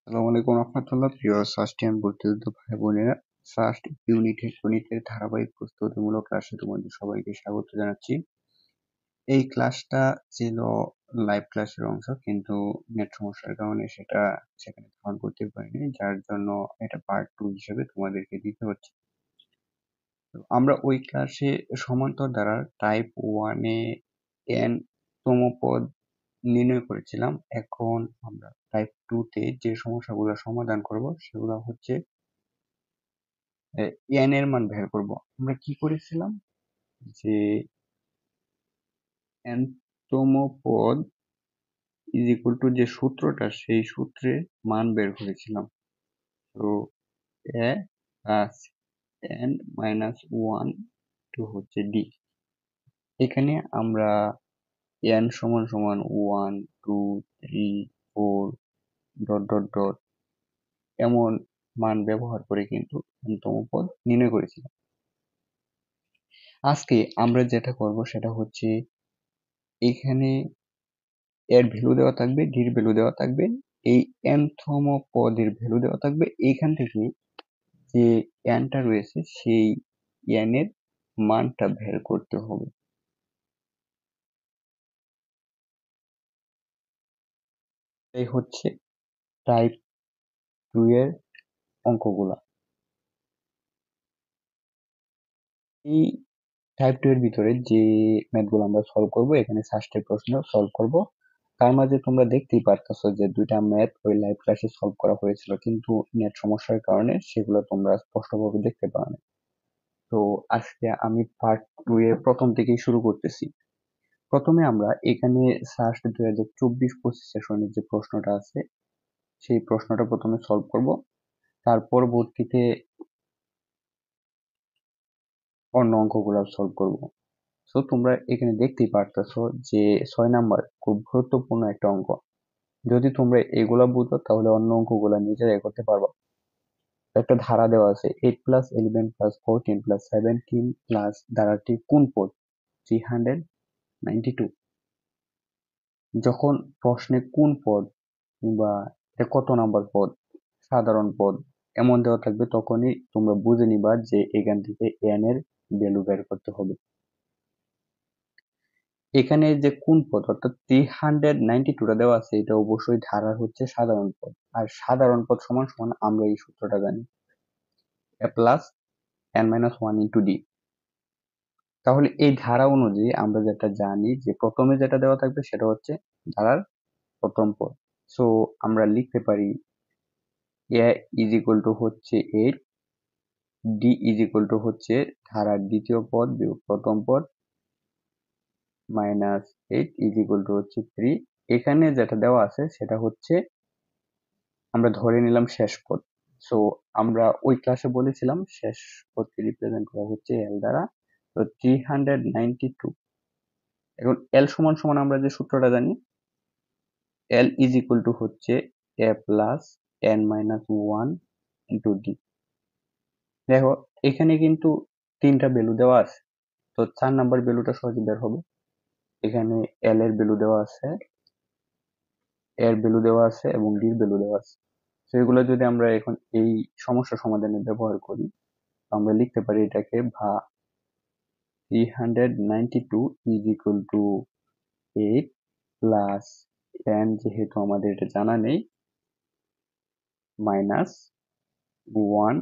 আসসালামু আলাইকুম রহমতুল্লাহ। প্রিয় ষষ্ঠ এম ভর্তিযুক্ত ভাই বোনেরা, ফার্স্ট গণিতের ধারাবাহিক প্রস্তুতিমূলক ক্লাসে তোমাদের সবাইকে স্বাগত জানাচ্ছি। এই ক্লাসটা ছিল লাইভ ক্লাসের অংশ, কিন্তু নেট সমস্যার কারণে সেখানে ধারণ করতে পারিনি, যার জন্য এটা পার্ট 2 হিসেবে তোমাদেরকে দিতে হচ্ছে। তো আমরা ওই ক্লাসে সমান্তর দ্বারা টাইপ 1 এ n তম পদ নির্ণয় করেছিলাম। এখন আমরা টাইপ 2 তে যে সমস্যাগুলো সমাধান করব সেগুলো হচ্ছে n এর মান বের করব। আমরা কি করেছিলাম যে n তম পদ ইজ ইকুয়াল টু যে সূত্রটা, সেই সূত্রে মান বের করেছিলাম। তো a plus n minus 1 to হচ্ছে d। এখানে আমরা n সমান সমান 1 2 3 4 ডট ডট ডট এমন মান ব্যবহার করে কিন্তু n তম পদ নির্ণয় করেছিলাম। আজকে আমরা যেটা করব সেটা হচ্ছে, এখানে এর ভ্যালু দেওয়া থাকবে, ডির ভ্যালু দেওয়া থাকবে, এই nতম পদের ভ্যালু দেওয়া থাকবে। এইখান থেকে যে n-টা রয়েছে সেই n এর মানটা বের করতে হবে। এই হচ্ছে টাইপ 2 এর অঙ্কগুলা। এই টাইপ 2 এর ভিতরে যে ম্যাথগুলো আমরা সলভ করব, এখানে ষষ্ঠের প্রশ্ন সলভ করব। তার মাঝে তোমরা দেখতেই পারতেছো যে দুইটা ম্যাথ ওই লাইভ ক্লাসে সলভ করা হয়েছিল, কিন্তু নেট সমস্যার কারণে সেগুলো তোমরা স্পষ্টভাবে দেখতে পারো না। তো আজকে আমি পার্ট 2 এর প্রথম থেকেই শুরু করতেছি। প্রথমে আমরা এখানে সাস্ট 2024-25 সেশনের যে প্রশ্নটা আছে সেই প্রশ্নটা প্রথমে সলভ করব, তার পরবর্তীতে অন্য অঙ্কগুলো সলভ করব। সো তোমরা এখানে দেখতেই পারতেছো যে 6 নাম্বার খুব গুরুত্বপূর্ণ একটা অঙ্ক। যদি তোমরা এগুলা বুঝো তাহলে অন্য অঙ্কগুলা নিজেরাই করতে পারবা। একটা ধারা দেওয়া আছে 8 প্লাস 11 প্লাস 14 প্লাস 17 প্লাস ধারাটি কোন পদ? 392। যখন প্রশ্নে কোন পদ কিংবা এটা কত নাম্বার পদ, সাধারণ পদ এমন দেওয়া থাকবে, তখনই তোমরা বুঝে নিবা যে এখান থেকে n এর ভ্যালু বের করতে হবে। এখানে যে কোন পদ অর্থাৎ 392টা দেওয়া আছে, এটা অবশ্যই ধারার হচ্ছে সাধারণ পদ। আর সাধারণ পদ সমান সমান আমরা এই সূত্রটা জানি, a plus n minus 1 into d। তাহলে এই ধারা অনুযায়ী আমরা যেটা জানি যে প্রথমে যেটা দেওয়া থাকবে সেটা হচ্ছে ধারার প্রথম পদ। সো আমরা লিখতে পারি a ইজ ইকুয়াল টু হচ্ছে 8, d ইজ ইকুয়াল টু হচ্ছে ধারার দ্বিতীয় পদ বিয়োগ প্রথম পদ, মাইনাস 8 ইজ ইকুয়াল টু হচ্ছে 3। এখানে যেটা দেওয়া আছে সেটা হচ্ছে আমরা ধরে নিলাম শেষ পদ। সো আমরা ওই ক্লাসে বলেছিলাম শেষ পদকে রিপ্রেজেন্ট করা হচ্ছে এল দ্বারা। তো 392, এখন এল সমান সমান আমরা যে সূত্রটা জানি, এল ইজ ইকুয়াল টু হচ্ছে a plus n minus 1 into d. দেখো এখানে কিন্তু তিনটা ভ্যালু দেওয়া আছে, তো 4 নাম্বার ভ্যালুটা সহজে বের হবে। এখানে এল এর ভ্যালু দেওয়া আছে, এর ভ্যালু দেওয়া আছে এবং ডির ভ্যালু দেওয়া আছে। তো এগুলো যদি আমরা এখন এই সমস্যা সমাধানে ব্যবহার করি, আমরা লিখতে পারি এটাকে 392 is equal two 8 plus n, যেহেতু আমাদের এটা জানা নেই, মাইনাস 1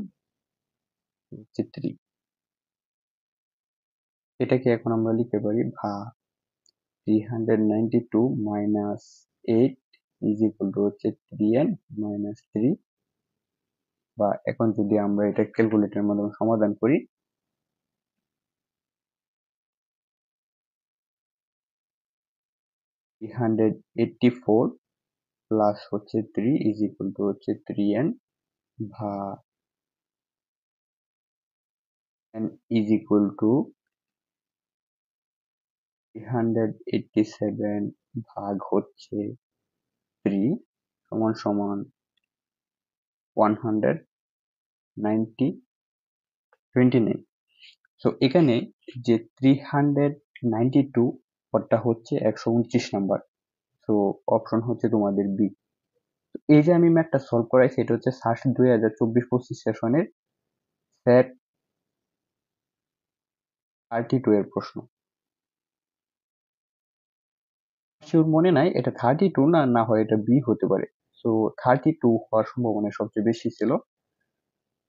হচ্ছে 3। এটাকে এখন আমরা লিখতে পারি 392 মাইনাস 8 ইজ ইকুয়াল টু হচ্ছে 3n মাইনাস 3। বা এখন যদি আমরা এটা ক্যালকুলেটরের মাধ্যমে সমাধান করি, 384 প্লাস হচ্ছে 3 ইজ ইকুয়াল টু হচ্ছে 3n, বা n ইজ ইকুয়াল টু 387 ভাগ হচ্ছে 3 সমান সমান 129। সো এখানে যে 392 পদটা হচ্ছে 129 নাম্বার। সো অপশন হচ্ছে তোমাদের বি। এই যে আমি ম্যাথটা সলভ করাইছি এটা হচ্ছে সাস্ট 2024-25 সেশনের সেট 32 এর প্রশ্ন। শিওর মনে নাই এটা 32 না হয় এটা বি হতে পারে। সো 32 হওয়ার সম্ভাবনা সবচেয়ে বেশি ছিল।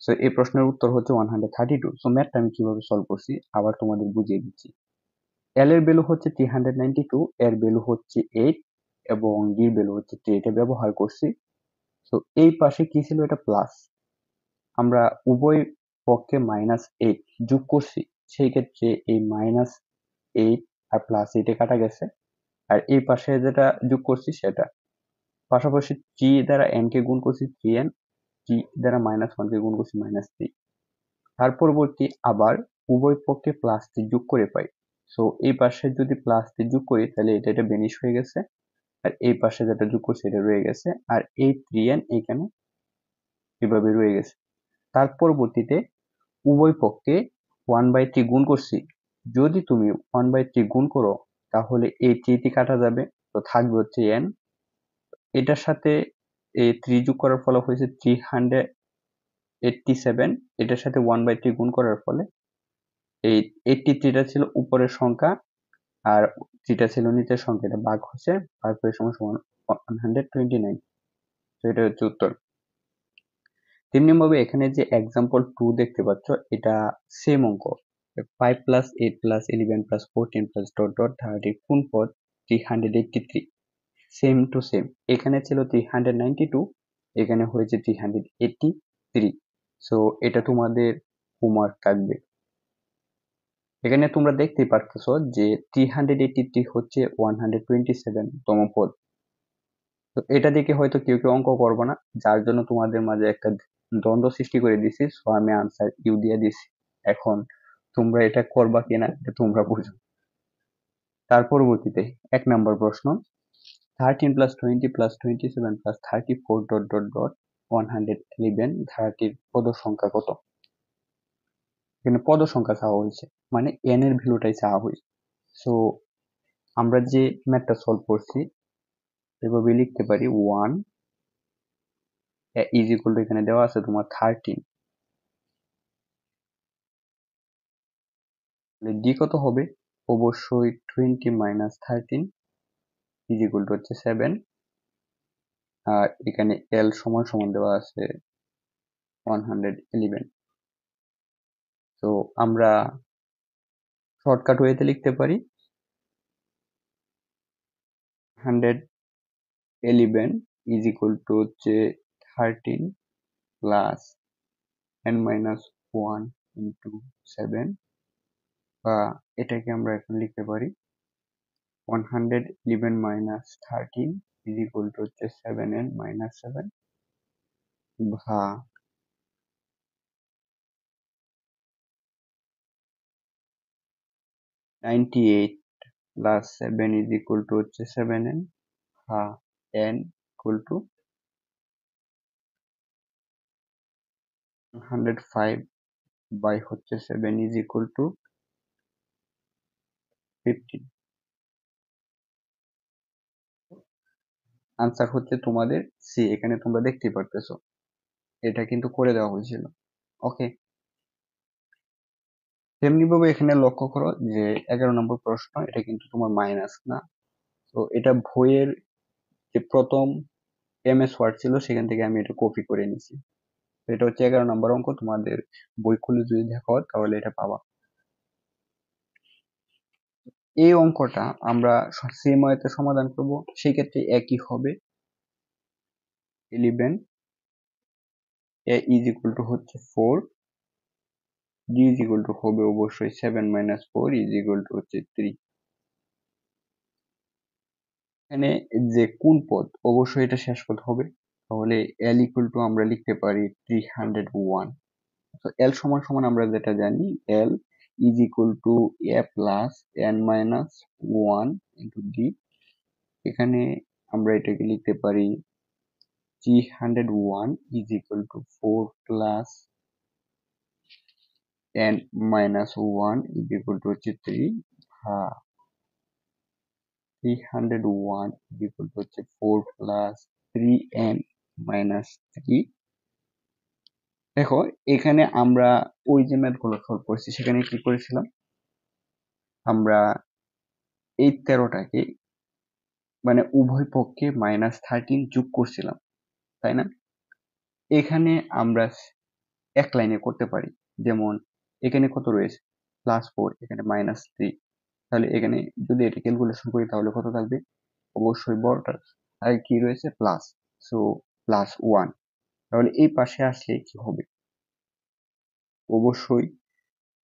সো এই প্রশ্নের উত্তর হচ্ছে 132। সো ম্যাথটা আমি কিভাবে সলভ করছি আবার তোমাদের বুঝিয়ে দিচ্ছি। এল এর ভ্যালু হচ্ছে 392, এর ভ্যালু হচ্ছে 8 এবং ডি এর ভ্যালু হচ্ছে 3। এটা ব্যবহার করছি। তো এই পাশে কি ছিল, এটা প্লাস, আমরা উভয় পক্ষে -8 যোগ করছি, সেই ক্ষেত্রে এই -8 আর +8 কাটা গেছে, আর এই পাশে যেটা যোগ করছি সেটা, পাশাপাশি 3 দ্বারা n কে গুণ করছি 3n, 3 দ্বারা -1 কে গুণ করছি -3। তার পরবর্তী আবার উভয় পক্ষে +3 যোগ করে পাই। সো এই পাশে যদি +3 যোগ করি তাহলে এটা বেনিশ হয়ে গেছে, আর এই পাশে যেটা যোগ করছি এটা রয়ে গেছে, আর এই 3n এখানে এভাবে রয়ে গেছে। তার পরবর্তীতে উভয় পক্ষে 1/3 গুণ করছি। যদি তুমি 1/3 গুণ করো তাহলে এই 3 কাটা যাবে, তো থাকবে হচ্ছে n। এটার সাথে এই 3 যোগ করার ফলে হয়েছে 387। এটার সাথে 1/3 গুণ করার ফলে এই 83টা ছিল উপরের সংখ্যা আর 3টা ছিল নিচের সংখ্যা, এটা ভাগ হচ্ছে, ভাগ হয়ে সমান সমান 129। তো এটা হচ্ছে উত্তর। তেমনি ভাবে এখানে যে এক্সাম্পল 2 দেখতে পাচ্ছ এটা সেম অঙ্ক, 5 + 8 + 11 + 14 + ডট ডট 30 কোন পদ 383, সেম টু সেম। এখানে ছিল 392, এখানে হয়েছে 383। সো এটা তোমাদের হোমওয়ার্ক থাকবে। এখানে তোমরা দেখতেই পারতেছ যে 383 হচ্ছে 127তম পদ। তো এটা দেখে হয়তো কেউ কেউ অঙ্ক করবো না, যার জন্য তোমাদের মাঝে একটা দ্বন্দ্ব সৃষ্টি করে দিছি। সো আমি আনসার ইউ দিয়ে দিছি। এখন তোমরা এটা করবা কিনা এটা তোমরা বুঝো। তার পরবর্তীতে 1 নম্বর প্রশ্ন, 13 + 20 + 27 + 34 ডট ডট ডট 111 ধারাটির পদ সংখ্যা কত? এখানে পদ সংখ্যা চাওয়া হয়েছে, মানে n এর ভ্যালুটাই চাওয়া হয়েছে। সো আমরা যে ম্যাথটা সলভ করছি এভাবে লিখতে পারি 1 ইজ ইকুয়াল টু, এখানে দেওয়া আছে তোমার 13, ডি কত হবে? অবশ্যই 20 - 13 ইজ ইকুয়াল টু হচ্ছে 7। আর এখানে এল সমান সমান দেওয়া আছে 111। তো আমরা শর্টকাট ওয়েতে লিখতে পারি 111 ইজ ইকুয়াল টু হচ্ছে 13 প্লাস n-1 ইন্টু 7, বা এটাকে আমরা এখন লিখতে পারি 111 - 13 ইজ ইকুয়াল টু হচ্ছে 7n - 7, বা 98 প্লাস 7 ইজ ইকুয়াল টু হচ্ছে 7n, বা n ইকুয়াল টু 105 বাই হচ্ছে 7 ইজ ইকুয়াল টু 15। আনসার হচ্ছে তোমাদের সি। এখানে তোমরা দেখতেই পারতেছো এটা কিন্তু করে দেওয়া হয়েছিল। ওকে, তেমনি ভাবে এখানে লক্ষ্য করো যে 11 নম্বর প্রশ্ন, এটা কিন্তু তোমার মাইনাস না। তো এটা বইয়ের যে প্রথম এমএস ওয়ার্ড ছিল সেখান থেকে আমি এটা কপি করে নিছি। তো এটা হচ্ছে 11 নম্বর অঙ্ক, তোমাদের বই খুলে যদি দেখো তাহলে এটা পাবা। এই অঙ্কটা আমরা সেম ওয়েতে সমাধান করব, সেই ক্ষেত্রে একই হবে। 11 এ ইজ ইকুয়াল টু হচ্ছে 4, ডি ইজ ইকুয়াল টু হবে অবশ্যই 7 - 4 ইজ ইকুয়াল টু হচ্ছে 3। এখানে যে কোন পদ, অবশ্যই এটা শেষ পদ হবে, তাহলে এল ইকুয়াল টু আমরা লিখতে পারি 301। তো এল সমান সমান আমরা যেটা জানি, এল is equal two A plus n minus 1 into D. এখানে আমরা এটাকে লিখতে পারি 301 is equal two 4 plus n - 1 is equal to হচ্ছে 3, বা 301 ইজ ইকুয়াল টু হচ্ছে 4 প্লাস 3n মাইনাস 3। দেখো এখানে আমরা ওই যে ম্যাথগুলো সলভ করেছি সেখানে কি করেছিলাম, আমরা এই 13টাকে মানে উভয় পক্ষে -13 যোগ করছিলাম, তাই না? এখানে আমরা এক লাইনে করতে পারি। যেমন এখানে কত রয়েছে, +4, এখানে -3, তাহলে এখানে যদি এটা ক্যালকুলেশন করি তাহলে কত থাকবে, অবশ্যই বড়টা আর কি রয়েছে প্লাস, সো +1। তাহলে এই পাশে আসলে কি হবে, অবশ্যই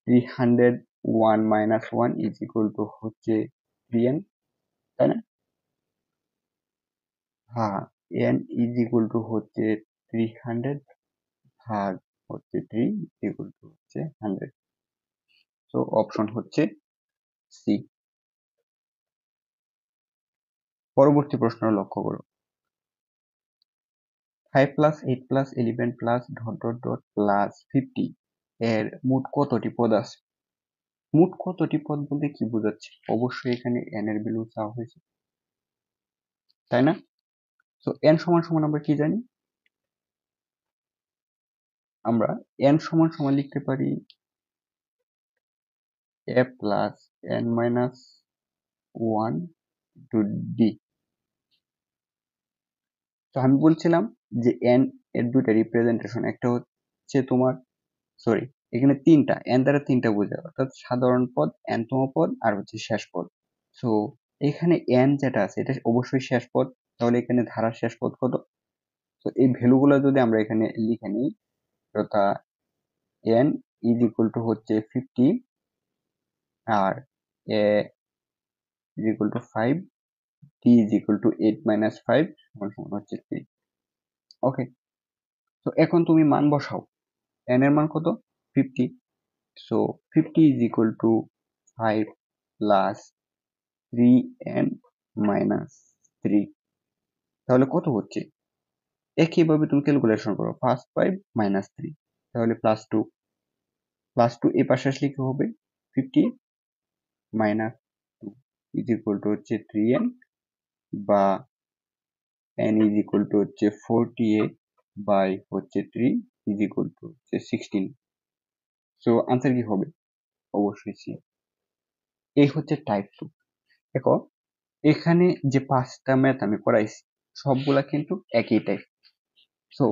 301 - 1 হচ্ছে 3n, তাই না? হ্যাঁ, n হচ্ছে 300 ভাগ হচ্ছে 3 হচ্ছে 100। তো অপশন হচ্ছে সি। পরবর্তী প্রশ্ন লক্ষ্য করো, 5 + 8 + 11 + ... +50 এর মোট কতটি পদ আছে? মোট কতটি পদ বলতে কি বোঝাচ্ছে, অবশ্যই এখানে n এর ভ্যালু চাওয়া হয়েছে, তাই না? তো n সমান সমান আমরা কি জানি, আমরা n সমান সমান লিখতে পারি a + n - 1 * d। তো আমি বলছিলাম যে n এর দুইটা রিপ্রেজেন্টেশন, একটা হচ্ছে তোমার, সরি, এখানে তিনটা, n দ্বারা তিনটা বোঝায়, অর্থাৎ সাধারণ পদ, n তম পদ আর হচ্ছে শেষ পদ। সো এখানে n যেটা আছে এটা অবশ্যই শেষ পদ, তাহলে এখানে ধারার শেষ পদ কত? তো এই ভ্যালুগুলো যদি আমরা এখানে লিখে নিই, তথা n হচ্ছে 50 আর a 5, t 8 - 5 সমান হচ্ছে 3। ওকে, তো এখন তুমি মান বসাও, n এর মান কত, 50, সো 50 5 + 3n - 3, তাহলে কত হচ্ছে, একইভাবে তুমি ক্যালকুলেশন করো, +5 - 3, তাহলে +2, এই পাশে আসলে কি হবে, 50 - 2 হচ্ছে 3n, বা n হচ্ছে 48 বাই হচ্ছে 3 হচ্ছে 16। সো আনসার কি হবে, অবশ্যই সি। এই হচ্ছে টাইপ 2। দেখো এখানে যে 5টা ম্যাথ আমি করাইছি সবগুলা কিন্তু একই টাইপ। সো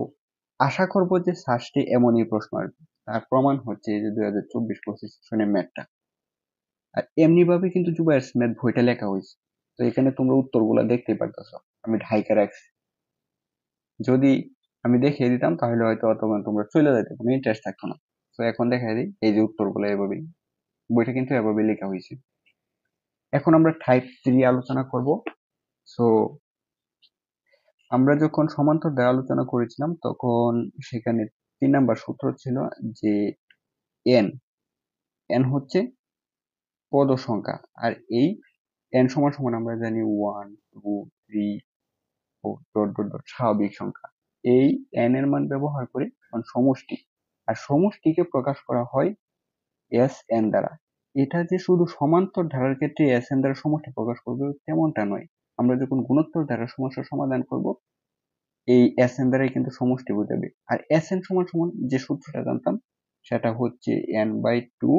আশা করব যে সার্চটি এমনই প্রশ্ন আসবে, তার প্রমাণ হচ্ছে এই যে 2024-25 সেশনের ম্যাথটা। আর এমনি ভাবে কিন্তু জুবাইরস ম্যাথ বইটা লেখা হয়েছে, তো এখানে তোমরা উত্তরগুলা দেখতেই পারতেছো, আমি ঢাইকা রাখছি। যদি আমি দেখিয়ে দিতাম তাহলে হয়তো তখন তোমরা চলে যেতে, কোনো ইন্টারেস্ট থাকতো না। তো এখন দেখাই দিই, এই যে উত্তরগুলো এভাবেই, বইটা কিন্তু এভাবেই লেখা হয়েছে। এখন আমরা টাইপ 3 আলোচনা করব। সো আমরা যখন সমান্তর দ্বয় আলোচনা করেছিলাম তখন সেখানে 3 নাম্বার সূত্র ছিল যে n, হচ্ছে পদ সংখ্যা, আর এই n সমান সমান আমরা জানি 1 2 3 4 ... স্বাভাবিক সংখ্যা। এই n এর মান ব্যবহার করে সমষ্টি, আর সমষ্টিকে প্রকাশ করা হয় Sn দ্বারা। এটা যে শুধু সমান্তর ধারার ক্ষেত্রে Sn দ্বারা সমষ্টি প্রকাশ করবে তেমনটা নয়, আমরা যখন গুণোত্তর ধারার সমস্যার সমাধান করব এই Sn দ্বারাই কিন্তু সমষ্টি বোঝাবে। আর Sn সমান সমান যে সূত্রটা জানতাম সেটা হচ্ছে n/2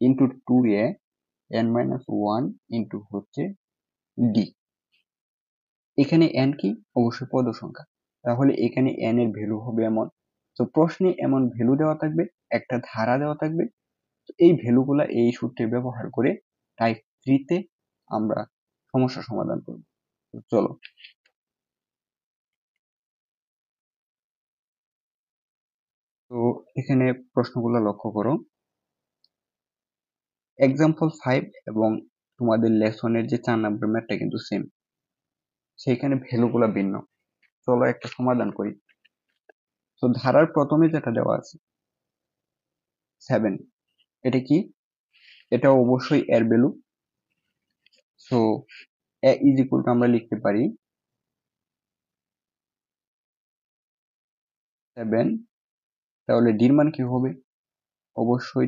* 2a n - 1 হচ্ছে d। এখানে n কি, অবশ্যই পদ সংখ্যা, তাহলে এখানে n এর ভ্যালু হবে এমন। তো প্রশ্নে এমন ভ্যালু দেওয়া থাকবে, একটা ধারা দেওয়া থাকবে, এই ভ্যালুগুলা এই সূত্রে ব্যবহার করে টাইপ 3 তে আমরা সমস্যা সমাধান করব। তো চলো, তো এখানে প্রশ্নগুলো লক্ষ্য করো, এক্সাম্পল 5 এবং তোমাদের লেসনের যে 4 নম্বর ম্যাথটা কিন্তু সেম, সেইখানে ভ্যালুগুলা ভিন্ন। চলো একটা সমাধান করি। তো ধারার প্রথমে যেটা দেওয়া আছে 7, এটা কি, এটা অবশ্যই এর ভ্যালু। সো a আমরা লিখতে পারি 7, তাহলে ডির মান কি হবে, অবশ্যই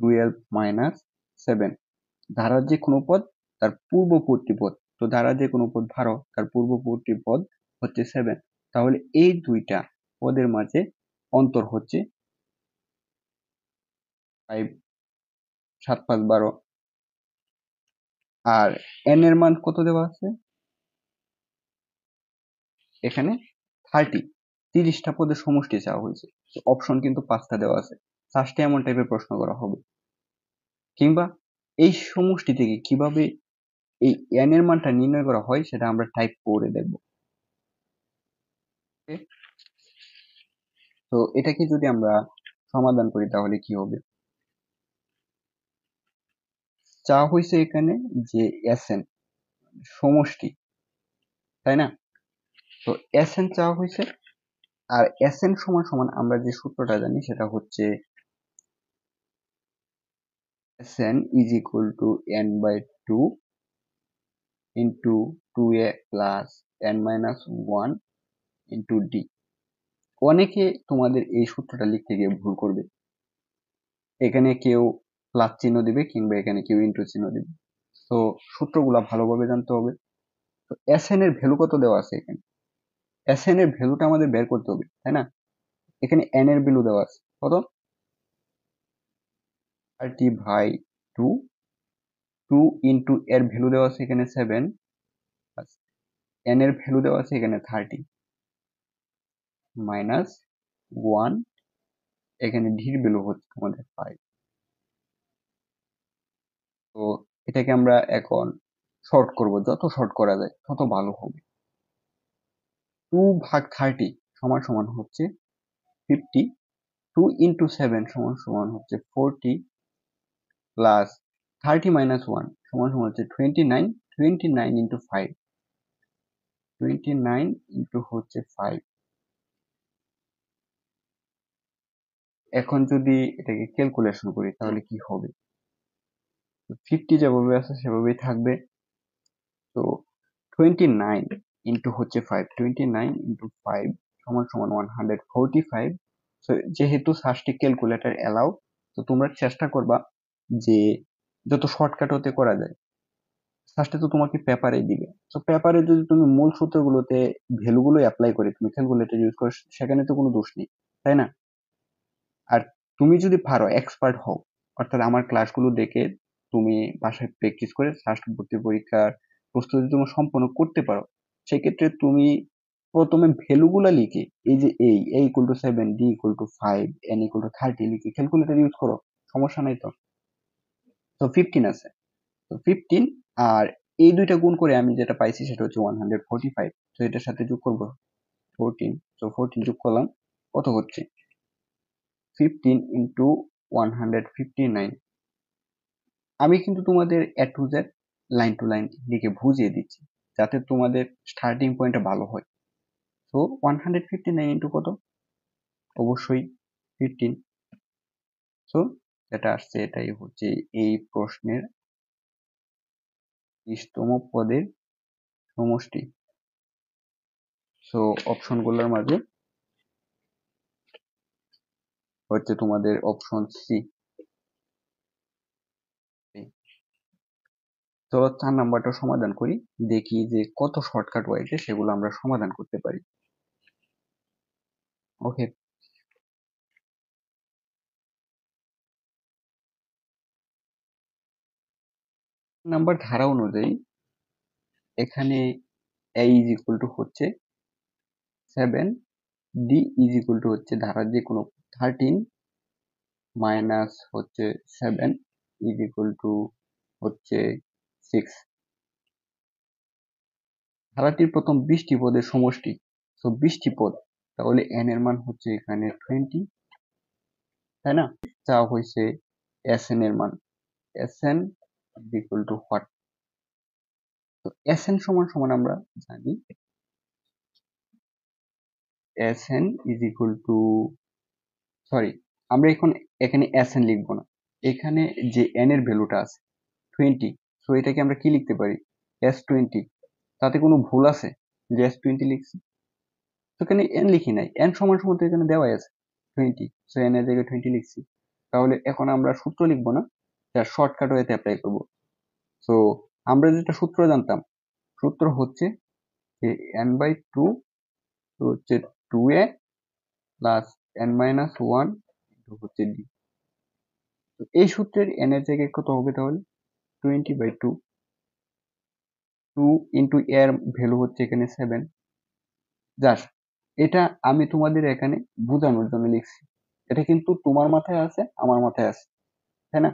12 - 7। ধারার যে কোনো পদ তার পূর্ববর্তী পদ, তো ধারার যে কোনো পদ ভারো তার পূর্ববর্তী পদ হচ্ছে 7, তাহলে এই দুইটা পদের মাঝে অন্তর হচ্ছে 5, 7 5 12। আর n এর মান কত দেওয়া আছে এখানে? 30টা পদের সমষ্টি চাওয়া হয়েছে। অপশন কিন্তু 5টা দেওয়া আছে। ফার্স্টে এমন টাইপের প্রশ্ন করা হবে। কিংবা এই সমষ্টি থেকে কিভাবে এই n এর মানটা নির্ণয় করা হয় সেটা আমরা টাইপ করে দেখব। তো এটাকে যদি আমরা সমাধান করি তাহলে কি হবে? চাওয়া হয়েছে এখানে যে Sn সমষ্টি, তাই না? তো Sn চাওয়া হয়েছে, আর Sn সমান সমান আমরা যে সূত্রটা জানি সেটা হচ্ছে Sn is equal to n by 2 into 2a plus n minus 1 into d। অনেকে তোমাদের এই সূত্রটা লিখতে গিয়ে ভুল করবে। এখানে কেউ প্লাস চিহ্ন দিবে কিংবা এখানে কেউ ইন্টু চিহ্ন দিবে। তো সূত্রগুলা ভালোভাবে জানতে হবে। তো Sn এর ভ্যালু কত দেওয়া আছে এখানে? Sn এর ভ্যালুটা আমাদের বের করতে হবে, তাই না? এখানে n এর ভ্যালু দেওয়া আছে কত? 30/2, 2 ইন্টু এর ভ্যালু দেওয়া আছে এখানে 7, n এর ভ্যালু দেওয়া আছে এখানে 30, মাইনাস 1, এখানে d এর ভ্যালু হচ্ছে আমাদের 5। তো এটাকে আমরা এখন শর্ট করব, যত শর্ট করা যায় তত ভালো হবে। 2/30 সমান সমান হচ্ছে 50, 2 ইন্টু 7 সমান সমান হচ্ছে 40, প্লাস 30 মাইনাস 1 সমান সমান হচ্ছে 29, 29 ইন্টু 5, 29 ইন্টু হচ্ছে 5। এখন যদি এটাকে ক্যালকুলেশন করি তাহলে কি হবে? 50 যেভাবে আছে সেভাবেই থাকবে। তো 29 ইন্টু হচ্ছে 5, 29 ইন্টু 5 সমান সমান 145। তো যেহেতু সার্চটি ক্যালকুলেটর অ্যালাউ, তো তোমরা চেষ্টা করবা যে যত শর্টকাট হতে করা যায়। ফার্স্টে তো তোমাকে পেপারে দিবে, তো পেপারে যদি তুমি মূল সূত্রগুলোতে ভ্যালুগুলো অ্যাপ্লাই করে তুমি ক্যালকুলেটর ইউজ করো, সেখানে তো কোনো দোষ নেই, তাই না? আর তুমি যদি পারো, এক্সপার্ট হও, অর্থাৎ আমার ক্লাসগুলো দেখে তুমি বাসায় প্র্যাকটিস করে ফার্স্ট ভর্তি পরীক্ষার প্রস্তুতি তুমি সম্পন্ন করতে পারো, সেক্ষেত্রে তুমি প্রথমে ভ্যালুগুলা লিখে এই যে a equal to 7, d equal to 5, n equal two 30 লিখে ক্যালকুলেটর ইউজ করো, সমস্যা নাই তো। তো 15 আছে, তো 15 আর এই দুইটা গুণ করে আমি যেটা পাইছি সেটা হচ্ছে 145। তো এটার সাথে যোগ করবো 14, তো 14 যোগ করলাম, কত হচ্ছে 15 ইন্টু 159। আমি কিন্তু তোমাদের A to Z line to line লিখে বুঝিয়ে দিচ্ছি যাতে তোমাদের স্টার্টিং পয়েন্টটা ভালো হয়। তো 159 ইন্টু কত? অবশ্যই 15। সো যেটা আসছে এটাই হচ্ছে এই প্রশ্নের 30তম পদের সমষ্টি। সো অপশনগুলোর মাঝে হচ্ছে তোমাদের অপশন সি। চলো 4 নাম্বারটা সমাধান করি, দেখি যে কত শর্টকাট ওয়েতে সেগুলো আমরা সমাধান করতে পারি। ওকে, নাম্বার ধারা অনুযায়ী এখানে a ইজ ইকুয়াল টু হচ্ছে 7, d ইজ ইকুয়াল টু হচ্ছে ধারার যে কোনো 13 মাইনাস হচ্ছে 7 ইজ ইকুয়াল টু হচ্ছে 6। ধারাটির প্রথম 20টি পদের সমষ্টি, তো 20টি পদ, তাহলে n এর মান হচ্ছে এখানে 20, তাই না? চাওয়া হয়েছে Sn এর মান, Sn is equal two what? তো Sn সমান সমান আমরা জানি Sn is equal two, sorry, আমরা এখন এখানে Sn লিখবো না, এখানে যে n এর ভ্যালুটা আছে 20, সো এটাকে আমরা কি লিখতে পারি S20। তাতে কোনো ভুল আছে যে S20 লিখছি? তো এখানে n লিখি নাই, n সমান সমান তো এখানে দেওয়াই আছে 20, সো n এর জায়গায় 20 লিখছি। তাহলে এখন আমরা সূত্র লিখবো না, যা শর্টকাট ওয়েতে অ্যাপ্লাই করবো। সো আমরা যেটা সূত্র জানতাম, সূত্র হচ্ছে যে n/2 তো হচ্ছে 2a প্লাস n মাইনাস 1 হচ্ছে d। তো এই সূত্রের n এর জায়গায় কত হবে তাহলে 20/2। 2 ইন্টু এর ভ্যালু হচ্ছে এখানে 7। জাস্ট এটা আমি তোমাদের এখানে বোঝানোর জন্য লিখছি, এটা কিন্তু তোমার মাথায় আছে আমার মাথায় আছে, তাই না?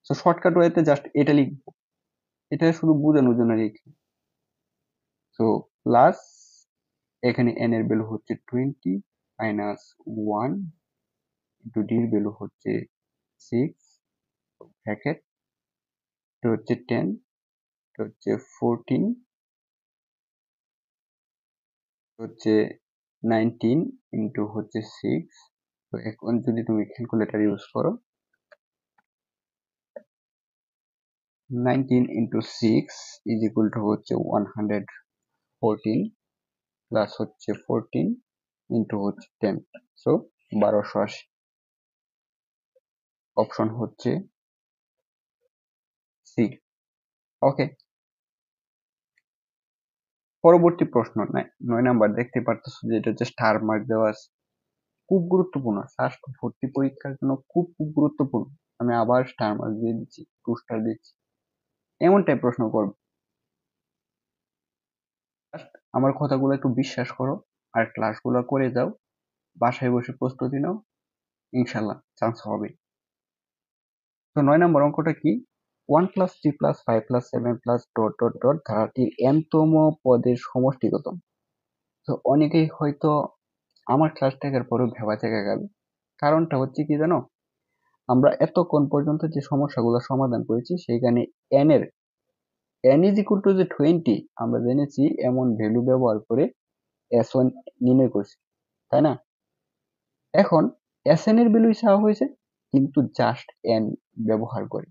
তো শর্টকাট ওয়েতে জাস্ট এটা লিখবো, এটা শুধু বোঝানোর জন্য লিখি। তো প্লাস এখানে n এর ভ্যালু হচ্ছে 20 মাইনাস 1 ইন্টু d এর ভ্যালু হচ্ছে 6 ব্র্যাকেট, এটা হচ্ছে 10, এটা হচ্ছে 14, হচ্ছে 19 ইন্টু হচ্ছে 6। তো এখন যদি তুমি ক্যালকুলেটর ইউজ করো 19 ইন্টু 6 ইজ ইকুয়াল টু হচ্ছে 114 প্লাস হচ্ছে 14 ইন্টু হচ্ছে 10, সো 1280। অপশন হচ্ছে সি। ওকে, পরবর্তী প্রশ্ন 9 নাম্বার। দেখতে পারতেছো যে এটা হচ্ছে স্টার মার্ক দেওয়া আছে, খুব গুরুত্বপূর্ণ, ষষ্ঠ ভর্তি পরীক্ষার জন্য খুব খুব গুরুত্বপূর্ণ। আমি আবার স্টার মার্ক দিয়ে দিচ্ছি, 2 স্টার দিচ্ছি, এমন টাইপ প্রশ্ন করব। আমার কথাগুলো একটু বিশ্বাস করো আর ক্লাসগুলো করে যাও, বাসায় বসে প্রস্তুতি নাও, ইনশাল্লাহ চান্স হবে। তো 9 নম্বর অঙ্কটা কি, 1 plus 3 plus 5 plus 7 plus dot dot dot ধারাটির n তম পদের সমষ্টি কত? তো অনেকেই হয়তো আমার ক্লাস দেখার পরেও ভেবা চেকে গেল, কারণটা হচ্ছে কি জানো, আমরা এতক্ষণ পর্যন্ত যে সমস্যাগুলো সমাধান করেছি সেখানে n এর n ইজ ইকুয়াল টু যে 20 আমরা জেনেছি এমন ভ্যালু ব্যবহার করে s1 নির্ণয় করছি, তাই না? এখন sn এর ভ্যালু চাওয়া হয়েছে কিন্তু জাস্ট n ব্যবহার করে,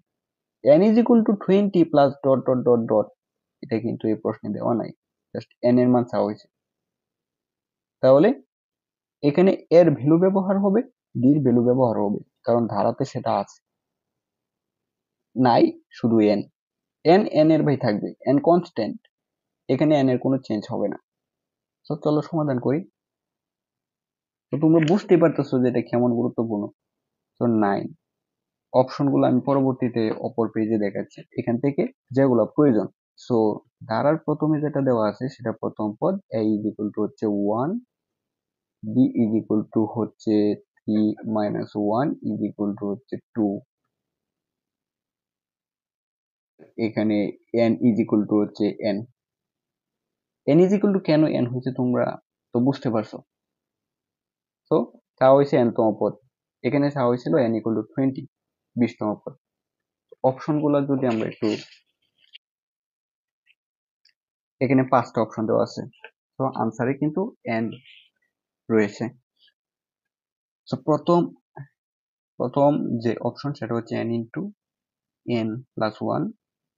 n is equal two 20 plus dot dot dot dot, এটা কিন্তু এই প্রশ্নে দেওয়া নাই, জাস্ট n এর মান চাওয়া হয়েছে। তাহলে এখানে এর ভ্যালু ব্যবহার হবে, d এর ভ্যালু ব্যবহার হবে, কারণ ধারাতে সেটা আছে। নাই শুধু n, n এর ভাই থাকবে, n কনস্ট্যান্ট, এখানে n এর কোনো চেঞ্জ হবে না। তো চলো সমাধান করি। তো তোমরা বুঝতে পারতেছো যে এটা কেমন গুরুত্বপূর্ণ। তো 9 অপশনগুলো আমি পরবর্তীতে অপর পেজে দেখাচ্ছি, এখান থেকে যেগুলো প্রয়োজন। সো ধারার প্রথমে যেটা দেওয়া আছে সেটা প্রথম পদ, a ইজ ইকুয়াল টু হচ্ছে 1, b ইজ ইকুয়াল টু হচ্ছে 3 মাইনাস 1 ইজ ইকুয়াল টু হচ্ছে 2, এখানে n ইজ ইকুয়াল টু হচ্ছে n। n is equal two কেন n হচ্ছে তোমরা তো বুঝতে পারছো। তো চাওয়া হয়েছে n তম পদ, এখানে চাওয়া হয়েছিল n ইকুয়াল টু 20, 20তম পদ। অপশনগুলো যদি আমরা একটু, এখানে 5টা অপশন দেওয়া আছে, তো আনসারে কিন্তু n রয়েছে। তো প্রথম যে অপশন সেটা হচ্ছে n into n plus 1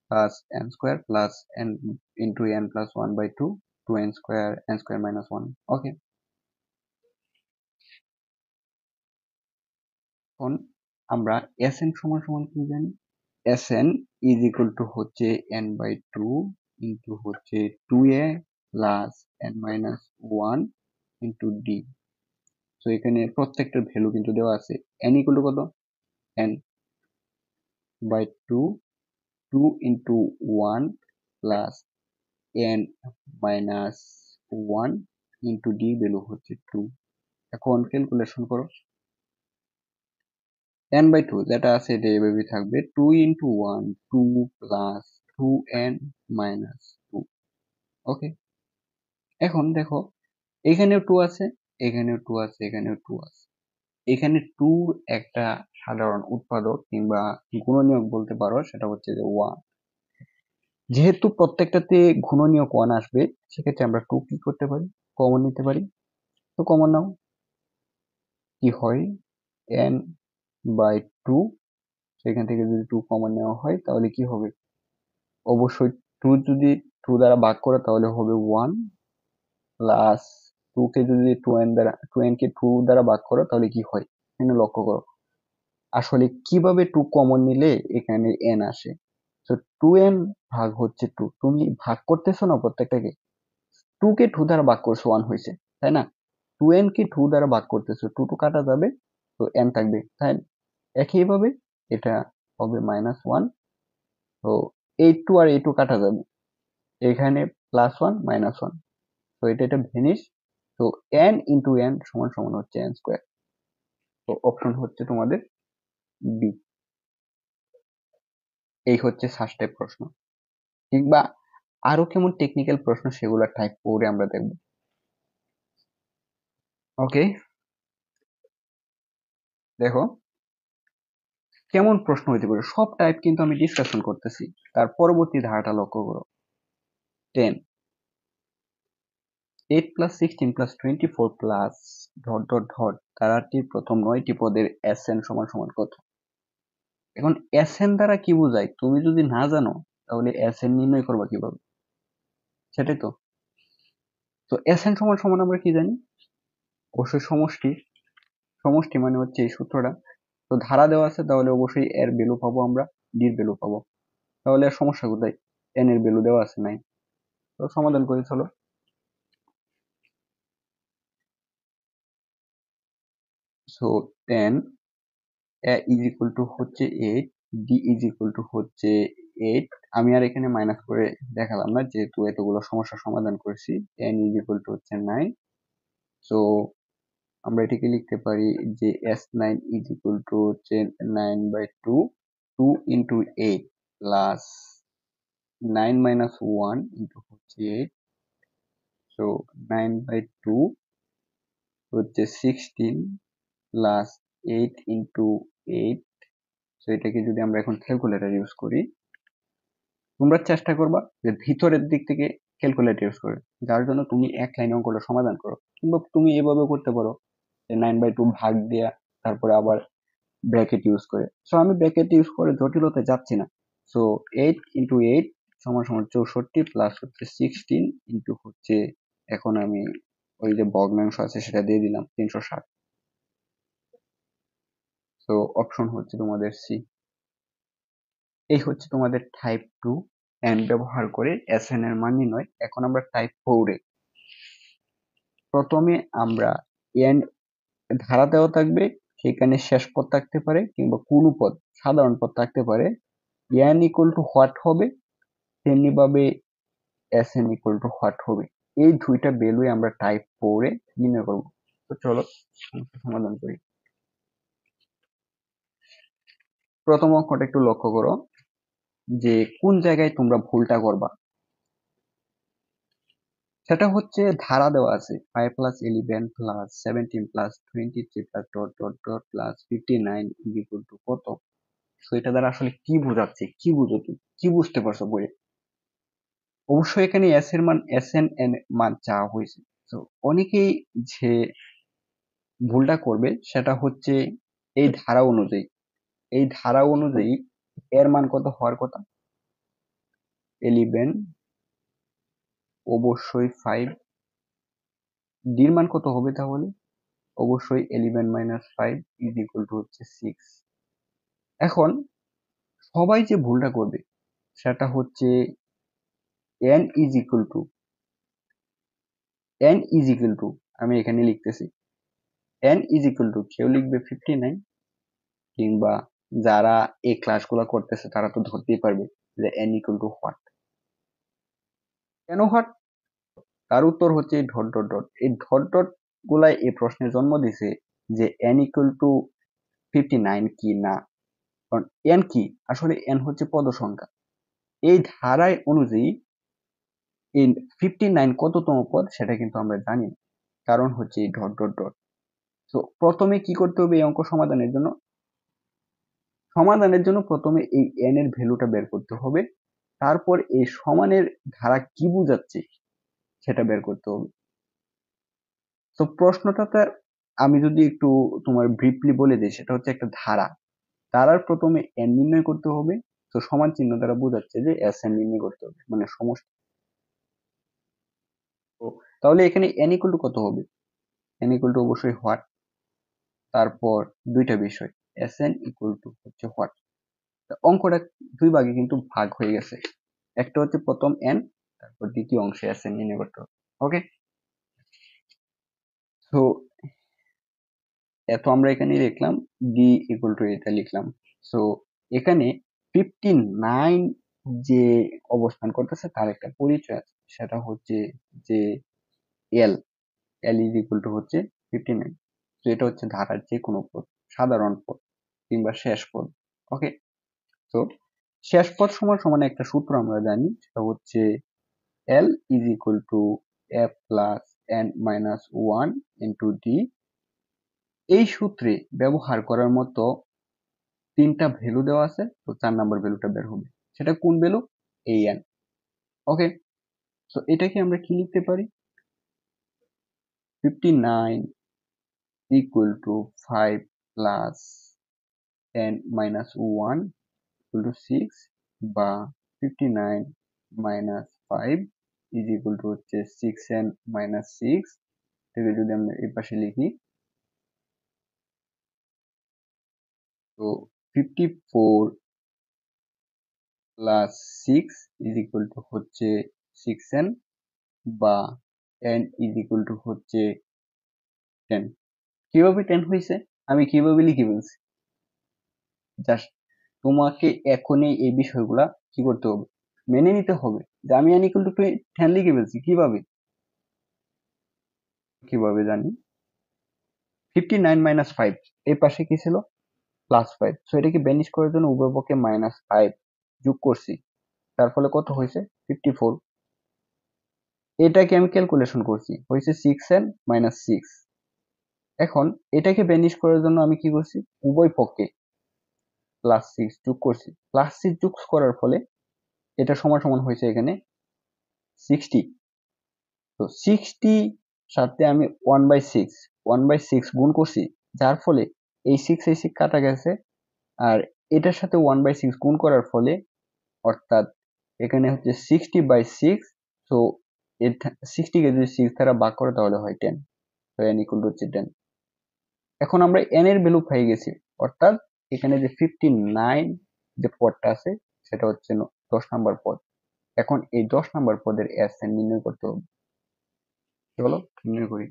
plus n square plus n into n plus 1/2 2n square minus 1। ওকে, এখন আমরা sn সমান সমান কি জানি, sn ইজ ইকুয়াল টু হচ্ছে n/2 ইন্টু হচ্ছে 2a plus n minus 1 into d। তো এখানে প্রত্যেকটার ভ্যালু কিন্তু দেওয়া আছে, n ইকুয়াল টু কত, n/2, 2 into 1 plus n minus 1 into d value হচ্ছে 2। এখন ক্যালকুলেশন করো, n/2 যেটা আছে এটা এভাবে থাকবে, 2 ইন্টু 1 2 প্লাস 2n মাইনাস 2। ওকে, এখন দেখো এখানেও 2 আছে, এখানেও 2 আছে, এখানেও 2 আছে, এখানে 2 একটা সাধারণ উৎপাদক কিংবা গুণনীয়ক বলতে পারো, সেটা হচ্ছে যে 1। যেহেতু প্রত্যেকটাতে গুণনীয়ক 1 আসবে, সেক্ষেত্রে আমরা 2 কি করতে পারি, কমন নিতে পারি। তো কমন নাও, কি হয় n/2, সেখান থেকে যদি 2 কমন নেওয়া হয় তাহলে কি হবে, অবশ্যই 2 যদি 2 দ্বারা ভাগ করে তাহলে হবে 1 প্লাস 2 কে যদি 2n কে 2 দ্বারা ভাগ করো তাহলে কি হয়, এখানে লক্ষ্য করো আসলে কিভাবে 2 কমন নিলে এখানে n আসে। তো 2n ভাগ হচ্ছে 2, তুমি ভাগ করতেছো না প্রত্যেকটাকে, 2 কে 2 দ্বারা ভাগ করছো 1 হয়েছে, তাই না? 2n কে 2 দ্বারা ভাগ করতেছো, 2 কাটা যাবে, তো n থাকবে, তাই একইভাবে এটা হবে -1, তো এই 2 আর এই 2 কাটা যাবে, এখানে +1 -1, তো এটা ভেনিশ, তো n ইন্টু n সমান সমান হচ্ছে n স্কোয়ার। তো অপশন হচ্ছে তোমাদের বি। এই হচ্ছে ফার্স্ট টাইপ প্রশ্ন, কিংবা আরো কেমন টেকনিক্যাল প্রশ্ন সেগুলো টাইপ করে আমরা দেখব। ওকে, দেখো কেমন প্রশ্ন হইতে পারে, সব টাইপ কিন্তু আমি ডিসকাশন করতেছি। তার পরবর্তী ধারাটা লক্ষ্য করো, 10 8 + 16 + 24 প্লাস ডট ডট ডট ধারাটির প্রথম 9টি পদের এসএন সমান সমান কত? এখন এসএন দ্বারা কি বোঝায় তুমি যদি না জানো তাহলে এসএন নির্ণয় করবা কিভাবে, সেটাই তো। তো এসএন সমান সমান আমরা কি জানি, অবশ্যই সমষ্টি। সমষ্টি মানে হচ্ছে এই সূত্রটা। তো ধারা দেওয়া আছে, তাহলে অবশ্যই এর ভ্যালু পাবো আমরা, ডির ভ্যালু পাবো। তাহলে আর সমস্যা কোথায়, এন এর ভ্যালু দেওয়া আছে নাই। তো সমাধান করি চলো। So 10 A is equal to হচ্ছে 8, ডি ইজ ইকুয়াল টু হচ্ছে 8। আমি আর এখানে মাইনাস করে দেখালাম না, যেহেতু এতগুলো সমস্যার সমাধান করেছি। এন ইজ ইকুয়াল টু হচ্ছে 9। সো আমরা এটাকে লিখতে পারি যে S9 ইজ ইকুয়াল টু হচ্ছে 9/2, 2 ইন্টু 8 প্লাস 9 মাইনাস 1 ইন্টু হচ্ছে 8, সো 9/2 হচ্ছে 16 প্লাস 8 ইন্টু 8। সো এটাকে যদি আমরা এখন ক্যালকুলেটর ইউজ করি, তোমরা চেষ্টা করবা যে ভিতরের দিক থেকে ক্যালকুলেটর ইউজ করে, যার জন্য তুমি এক লাইনে অঙ্কটা সমাধান করো। কিংবা তুমি এভাবে করতে পারো যে 9/2 ভাগ দেয়া, তারপরে আবার ব্র্যাকেট ইউজ করে। সো আমি ব্র্যাকেট ইউজ করে জটিলতায় যাচ্ছি না। সো 8 ইন্টু 8 সমান সমান 64 প্লাস হচ্ছে 16 ইন্টু হচ্ছে, এখন আমি ওই যে ভগ্নাংশ আছে সেটা দিয়ে দিলাম 360। তো অপশন হচ্ছে তোমাদের সি। এই হচ্ছে তোমাদের টাইপ 2 এন্ড ব্যবহার করে এসএন এর মান নির্ণয়। এখন আমরা টাইপ 4 এ প্রথমে আমরা এন ধারা দেওয়া থাকবে, সেখানে শেষ পদ থাকতে পারে কিংবা কোনো পদ সাধারণ পদ থাকতে পারে। এন ইকুয়াল টু হোয়াট হবে, তেমনি ভাবে এসএন ইকুয়াল টু হোয়াট হবে। এই দুইটা ভ্যালুই আমরা টাইপ 4 এ নির্ণয় করব। তো চলো সমাধান করি। প্রথম অঙ্কটা একটু লক্ষ্য করো যে কোন জায়গায় তোমরা ভুলটা করবা। সেটা হচ্ছে ধারা দেওয়া আছে 5 + 11 + 17 + 23 + dot dot dot plus 59 equal to কত। তো এটা দ্বারা আসলে কি বোঝাচ্ছে, কি বুঝো তুমি, কি বুঝতে পারছো বইয়ে? অবশ্যই এখানে এস এর মান, এস এন এন মান চাওয়া হয়েছে। তো অনেকেই যে ভুলটা করবে সেটা হচ্ছে এই ধারা অনুযায়ী, এই ধারা অনুযায়ী এর মান কত হওয়ার কথা, 11 অবশ্যই 5, ডির মান কত হবে তাহলে, অবশ্যই 11 - 5 ইজ ইকুয়াল টু হচ্ছে 6। এখন সবাই যে ভুলটা করবে সেটা হচ্ছে n is equal two, n is equal two, আমি এখানে লিখতেছি n ইজ ইকুয়াল টু, কেউ লিখবে 59, কিংবা যারা এই ক্লাসগুলো করতেছে তারা তো ধরতেই পারবে যে n ইকুয়াল টু হোয়াট। কেন হোয়াট? তার উত্তর হচ্ছে এই ডট ডট ডট। এই ডট ডট গুলাই এই প্রশ্নের জন্ম দিছে যে n ইকুয়াল টু 59 কি না। কারণ n কি, আসলে n হচ্ছে পদ সংখ্যা। এই ধারায় অনুযায়ী এই 59 কততম পদ সেটা কিন্তু আমরা জানি না, কারণ হচ্ছে এই ডট ডট ডট। তো প্রথমে কি করতে হবে এই অঙ্ক সমাধানের জন্য, প্রথমে এই n এর ভ্যালুটা বের করতে হবে, তারপর এই সমানের ধারা কি বোঝাচ্ছে সেটা বের করতে হবে। তো প্রশ্নটাতে আমি যদি একটু তোমার ব্রিফলি বলে দিই, সেটা হচ্ছে একটা ধারা, ধারার প্রথমে n নির্ণয় করতে হবে। তো সমান চিহ্ন দ্বারা বোঝাচ্ছে যে এস এন নির্ণয় করতে হবে, মানে সমষ্টি। তো তাহলে এখানে n ইকুয়াল টু কত হবে, n ইকুয়াল টু অবশ্যই হোয়াট, তারপর দুইটা বিষয় এস এন ইকুয়াল টু হচ্ছে হোয়াট। অঙ্কটা দুই ভাগে কিন্তু ভাগ হয়ে গেছে, একটা হচ্ছে প্রথম n, তারপর দ্বিতীয় অংশে এস এন নির্ণয় করতে হবে। ওকে। তো এত আমরা এখানে লিখলাম ডি ইকুয়াল টু এটা লিখলাম। সো এখানে 59 যে অবস্থান করতেছে তার একটা পরিচয় আছে, সেটা হচ্ছে যে এল এল ইজ ইকুয়াল টু হচ্ছে 59। তো এটা হচ্ছে ধারার যে কোনো পদ, সাধারণ পদ কিংবা শেষ পদ। ওকে, তো শেষ পদ সমান সমান একটা সূত্র আমরা জানি, সেটা হচ্ছে এল is equal two F plus n minus one into D. এই সূত্রে ব্যবহার করার মতো তিনটা ভ্যালু দেওয়া আছে, তো 4 নাম্বার ভ্যালুটা বের হবে, সেটা কোন ভ্যালু? এই এন। ওকে, তো এটাকে আমরা কি লিখতে পারি? 59 equal to 5 plus n minus one equal to 6, বা 59 মাইনাস 5 ইজ ইকুয়াল টু হচ্ছে 6n মাইনাস 6। থেকে যদি আমরা এই পাশে লিখি, তো 54 প্লাস 6 ইজ ইকুয়াল টু হচ্ছে 6n, বা n ইজ ইকুয়াল টু হচ্ছে 10। কিভাবে 10 হয়েছে আমি কিভাবে লিখে ফেলছি? জাস্ট তোমাকে এখনই এই বিষয়গুলা কি করতে হবে, মেনে নিতে হবে যে আমি n ইকুয়াল টু 10 লিখে ফেলছি। কিভাবে কিভাবে জানি? 59 মাইনাস 5, এই পাশে কি ছিল? প্লাস 5। সো এটাকে ব্যানিশ করার জন্য উভয় পক্ষে মাইনাস 5 যোগ করছি, তার ফলে কত হয়েছে? 54। এটাকে আমি ক্যালকুলেশন করছি, হয়েছে 6n মাইনাস 6। এখন এটাকে ব্যানিশ করার জন্য আমি কি করছি? উভয় পক্ষে প্লাস 6 যোগ করছি। প্লাস 6 যোগ করার ফলে এটা সমান সমান হয়েছে এখানে 60। তো 60 সাথে আমি 1/6 গুণ করছি, যার ফলে এই 6 কাটা গেছে, আর এটার সাথে 1/6 গুণ করার ফলে, অর্থাৎ এখানে হচ্ছে 60/6। তো 60 কে যদি 6 দ্বারা ভাগ করে তাহলে হয় 10। তো n ইকুয়াল টু হচ্ছে 10। এখন আমরা n এর ভ্যালু পেয়ে গেছি, অর্থাৎ এখানে যে 59 যে পদটা আছে সেটা হচ্ছে 10 নাম্বার পদ। এখন এই 10 নাম্বার পদের এসএন নির্ণয় করতে হবে। চলো নির্ণয় করি।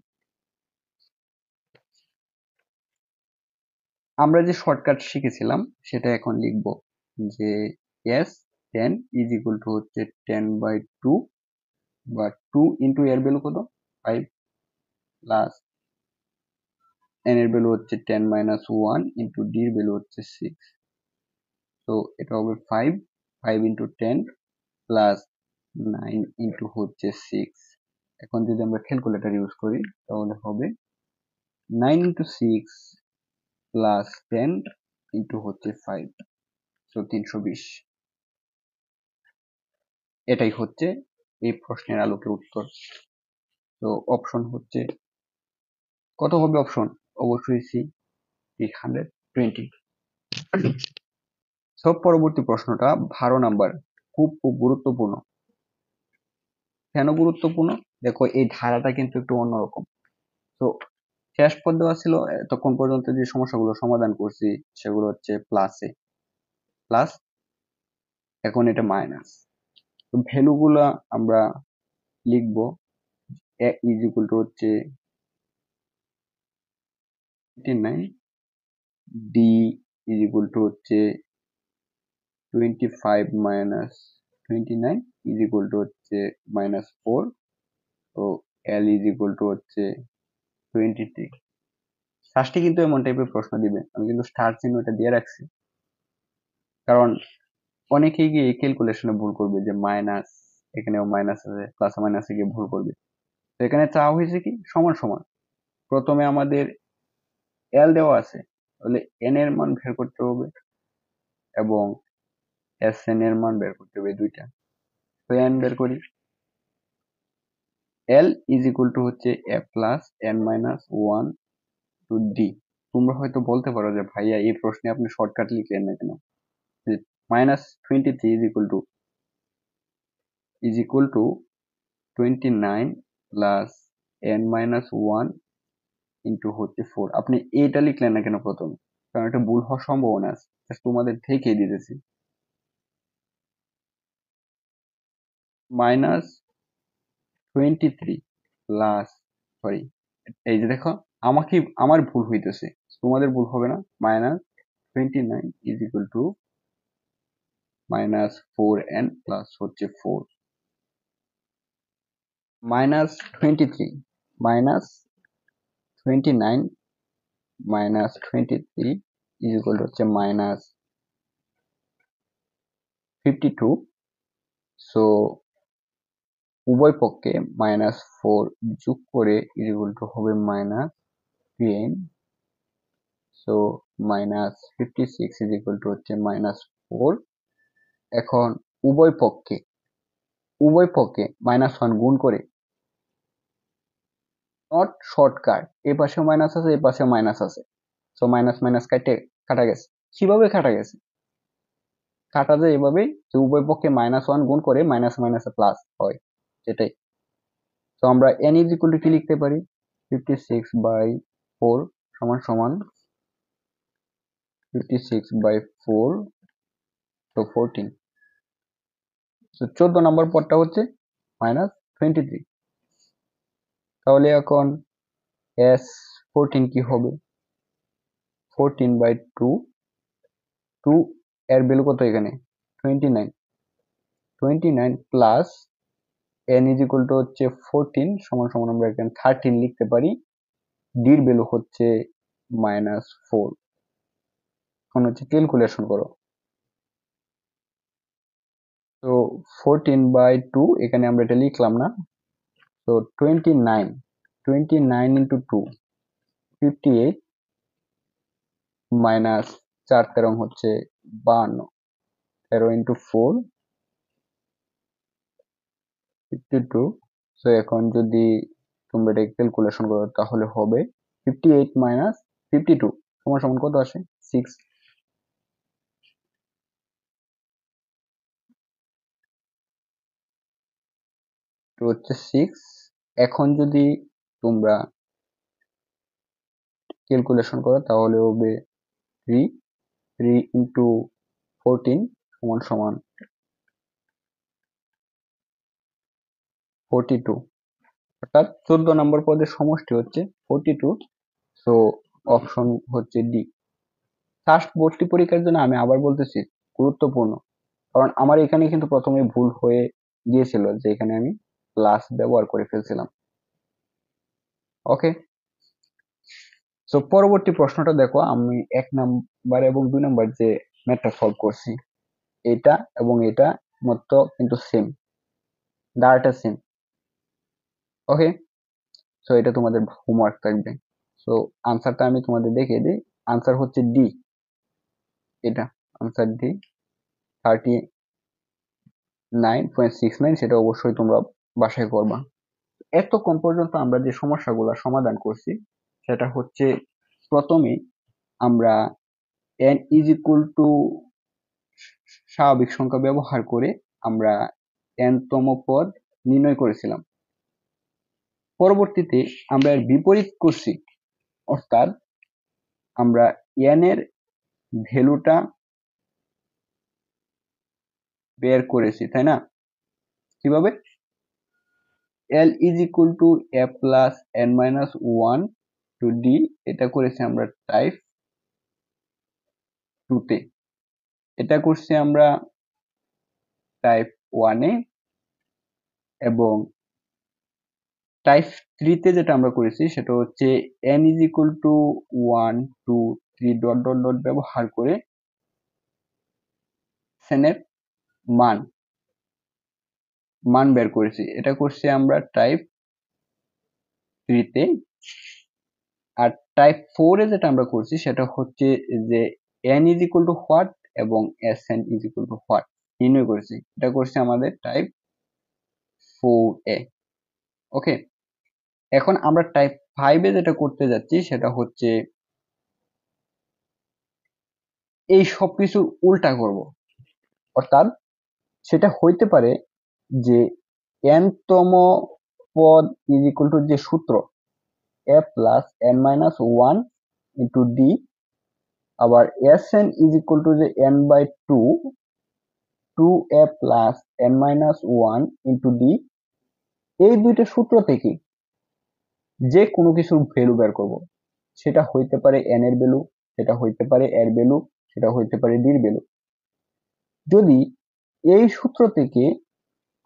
আমরা যে শর্টকাট শিখেছিলাম সেটা এখন লিখব, যে এস 10 ইজ ইকুয়াল টু হচ্ছে 10/2, বা 2 ইন্টু এর ভ্যালু কত? 5, প্লাস n এর ভ্যালু হচ্ছে 10 মাইনাস 1 ইন্টু ডি এর ভ্যালু হচ্ছে 6। তো এটা হবে 5 ইন্টু 10 প্লাস 9 ইন্টু হচ্ছে 6। এখন যদি আমরা ক্যালকুলেটর ইউজ করি তাহলে হবে 9 ইন্টু 6 প্লাস 10 ইন্টু হচ্ছে 5, তো 320। এটাই হচ্ছে এই প্রশ্নের আলোকে উত্তর। তো অপশন হচ্ছে, কত হবে অপশন? অবশ্যই সি, 320। সব পরবর্তী প্রশ্নটা 12 নাম্বার, খুব খুব গুরুত্বপূর্ণ। কেন গুরুত্বপূর্ণ? দেখো এই ধারাটা কিন্তু একটু অন্যরকম। তো শেষ পদ দেওয়া ছিল, তখন পর্যন্ত যে সমস্যাগুলো সমাধান করছি সেগুলো হচ্ছে প্লাসে প্লাস, এখন এটা মাইনাস। তো ভ্যালু গুলা আমরা লিখবো, এ ইজ ইকুয়াল টু হচ্ছে 59, ডি ইজ ইকুয়াল টু হচ্ছে 25 মাইনাস 29 ইজ ইকুয়াল টু হচ্ছে -4। তো এল ইজ ইকুয়াল টু হচ্ছে 23। ফার্স্টে কিন্তু এমন টাইপের প্রশ্ন দিবে, আমি কিন্তু স্টার চিহ্নটা দিয়ে রাখছি, কারণ অনেকেই গিয়ে ক্যালকুলেশনে ভুল করবে, যে মাইনাস, এখানেও মাইনাস আছে, প্লাস মাইনাসে গিয়ে ভুল করবে। তো এখানে চাওয়া হয়েছে কি সমান সমান। প্রথমে আমাদের এল দেওয়া আছে, তাহলে এন এর মান বের করতে হবে এবং এস এন এর মান বের করতে হবে, দুইটা। তো এন বের করি, এল ইজ ইকুয়াল টু হচ্ছে a plus n minus one to d. তোমরা হয়তো বলতে পারো যে ভাইয়া এই প্রশ্নে আপনি শর্টকাট লিখলেন না কেন? -23 is equal two 29 plus n minus one into হচ্ছে 4। আপনি এইটা লিখলেন না কেন প্রথমে? কারণ এটা ভুল হওয়ার সম্ভাবনা আছে, তোমাদের থেকেই দিতেছি। -23 প্লাস, সরি এই যে দেখো, আমার ভুল হইতেছে, তোমাদের ভুল হবে না। -29 is equal two -4n plus হচ্ছে 4 -23 -29 -23 ইজ ইকুয়াল টু হচ্ছে -52। সো উভয় পক্ষে -4 যোগ করে ইজ ইকুয়াল টু হবে -10। সো -56 ইজ ইকুয়াল টু হচ্ছে -4। এখন উভয় পক্ষে -1 গুণ করে, নট শর্টকাট, এ পাশেও মাইনাস আছে, এ পাশেও মাইনাস আছে। সো মাইনাস মাইনাস কাটা গেছে। কিভাবে কাটা গেছে? কাটা যায় এভাবেই, যে উভয় পক্ষে -1 গুণ করে মাইনাস মাইনাসে প্লাস হয়, সেটাই। তো আমরা n ইজ ইকুয়াল টু কি লিখতে পারি? 56/4 সমান সমান 56/4, তো 14। তো 14 নম্বর পদটা হচ্ছে -23। তাহলে এখন S14 কি হবে? 14/2, 2 এর ভ্যালু কত এখানে? 29। 29 plus n is equal to হচ্ছে 14 সমান সমান আমরা এখানে 13 লিখতে পারি। ডির ভ্যালু হচ্ছে -4। এখন হচ্ছে ক্যালকুলেশন করো। তো 14/2, এখানে আমরা এটা লিখলাম না। তো 29 ইন্টু 2, 58 মাইনাস 4 13 হচ্ছে 52, 13 ইন্টু 4 52। সো এখন যদি তোমরা এটা ক্যালকুলেশন করো তাহলে হবে 58 মাইনাস 52 সমান সমান কত আসে? 6। তো হচ্ছে 6। এখন যদি তোমরা ক্যালকুলেশন করো তাহলে হবে 3 ইন্টু 14 সমান সমান 42। অর্থাৎ 14 নম্বর পদের সমষ্টি হচ্ছে 42। সো অপশন হচ্ছে ডি। ফার্স্ট ভর্তি পরীক্ষার জন্য আমি আবার বলতেছি, গুরুত্বপূর্ণ, কারণ আমার এখানে কিন্তু প্রথমে ভুল হয়ে গিয়েছিল, যে এখানে আমি প্লাস ব্যবহার করে ফেলছিলাম। ওকে, সো পরবর্তী প্রশ্নটা দেখো, আমি 1 নাম্বার এবং 2 নাম্বার যে ম্যাথটা সলভ করছি, এটা এবং এটা মতো কিন্তু সেম, ডাটা সেম। ওকে, সো এটা তোমাদের হোমওয়ার্ক থাকবে। সো আনসারটা আমি তোমাদের দেখিয়ে দিই। আনসার হচ্ছে ডি, এটা আনসার ডি 39.69। সেটা অবশ্যই তোমরা বাসায় করবা। এতক্ষণ পর্যন্ত আমরা যে সমস্যাগুলো সমাধান করছি সেটা হচ্ছে, প্রথমে আমরা n ইজ ইকুয়াল টু স্বাভাবিক সংখ্যা ব্যবহার করে আমরা n তম পদ নির্ণয় করেছিলাম। পরবর্তীতে আমরা এর বিপরীত করছি, অর্থাৎ আমরা n এর ভ্যালুটা বের করেছি, তাই না? কিভাবে? l is equal to a plus n minus 1 to d, এটা করেছি আমরা টাইপ 2 তে। এটা করছি আমরা টাইপ 1 এ, এবং টাইপ 3 তে যেটা আমরা করেছি সেটা হচ্ছে n is equal two 1 2 3 dot dot dot ব্যবহার করে n এর মান বের করেছি। এটা করছি আমরা টাইপ 3 তে। আর টাইপ 4 এ যেটা আমরা করছি সেটা হচ্ছে যে n is equal two what এবং sn is equal two what নির্ণয় করেছি। এটা করছি আমাদের টাইপ 4 এ। ওকে, এখন আমরা টাইপ 5 এ যেটা করতে যাচ্ছি সেটা হচ্ছে এই সবকিছু উল্টা করব। অর্থাৎ সেটা হইতে পারে যে n তম পদ ইজ ইকুয়াল টু যে সূত্র a plus n minus 1 into d, আবার sn ইজ ইকুয়াল টু যে n by 2 2a plus n minus 1 into d। এই দুইটা সূত্র থেকে যে কোনো কিছুর ভ্যালু বের করব, সেটা হইতে পারে n এর ভ্যালু, সেটা হইতে পারে এর ভ্যালু, সেটা হইতে পারে d এর ভ্যালু। যদি এই সূত্র থেকে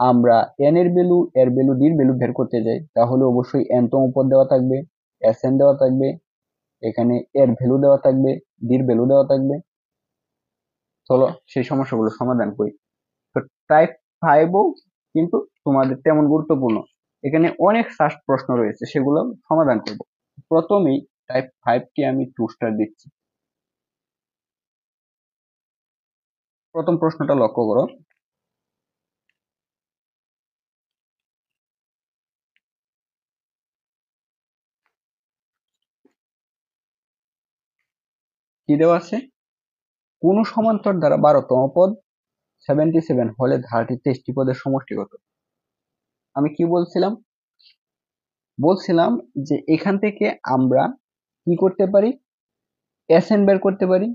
আমরা n এর ভ্যালু, এর ভ্যালু, d এর ভ্যালু বের করতে যাই, তাহলে অবশ্যই n তম পদ দেওয়া থাকবে, sn দেওয়া থাকবে, এখানে এর ভ্যালু দেওয়া থাকবে, d এর ভ্যালু দেওয়া থাকবে। চলো সেই সমস্যাগুলো সমাধান করি। তো টাইপ 5ও কিন্তু তোমাদের তেমন গুরুত্বপূর্ণ, এখানে অনেক সাস্ট প্রশ্ন রয়েছে, সেগুলো সমাধান করব। প্রথমেই টাইপ 5 কে আমি 2 স্টার দিচ্ছি। প্রথম প্রশ্নটা লক্ষ্য করো। কি দেওয়া আছে? কোন সমান্তর দ্বারা 12তম পদ 77 হলে ধারাটি 23টি পদের সমষ্টি কত? আমি কি বলছিলাম? বলছিলাম যে এখান থেকে আমরা কি করতে পারি, sn বের করতে পারি,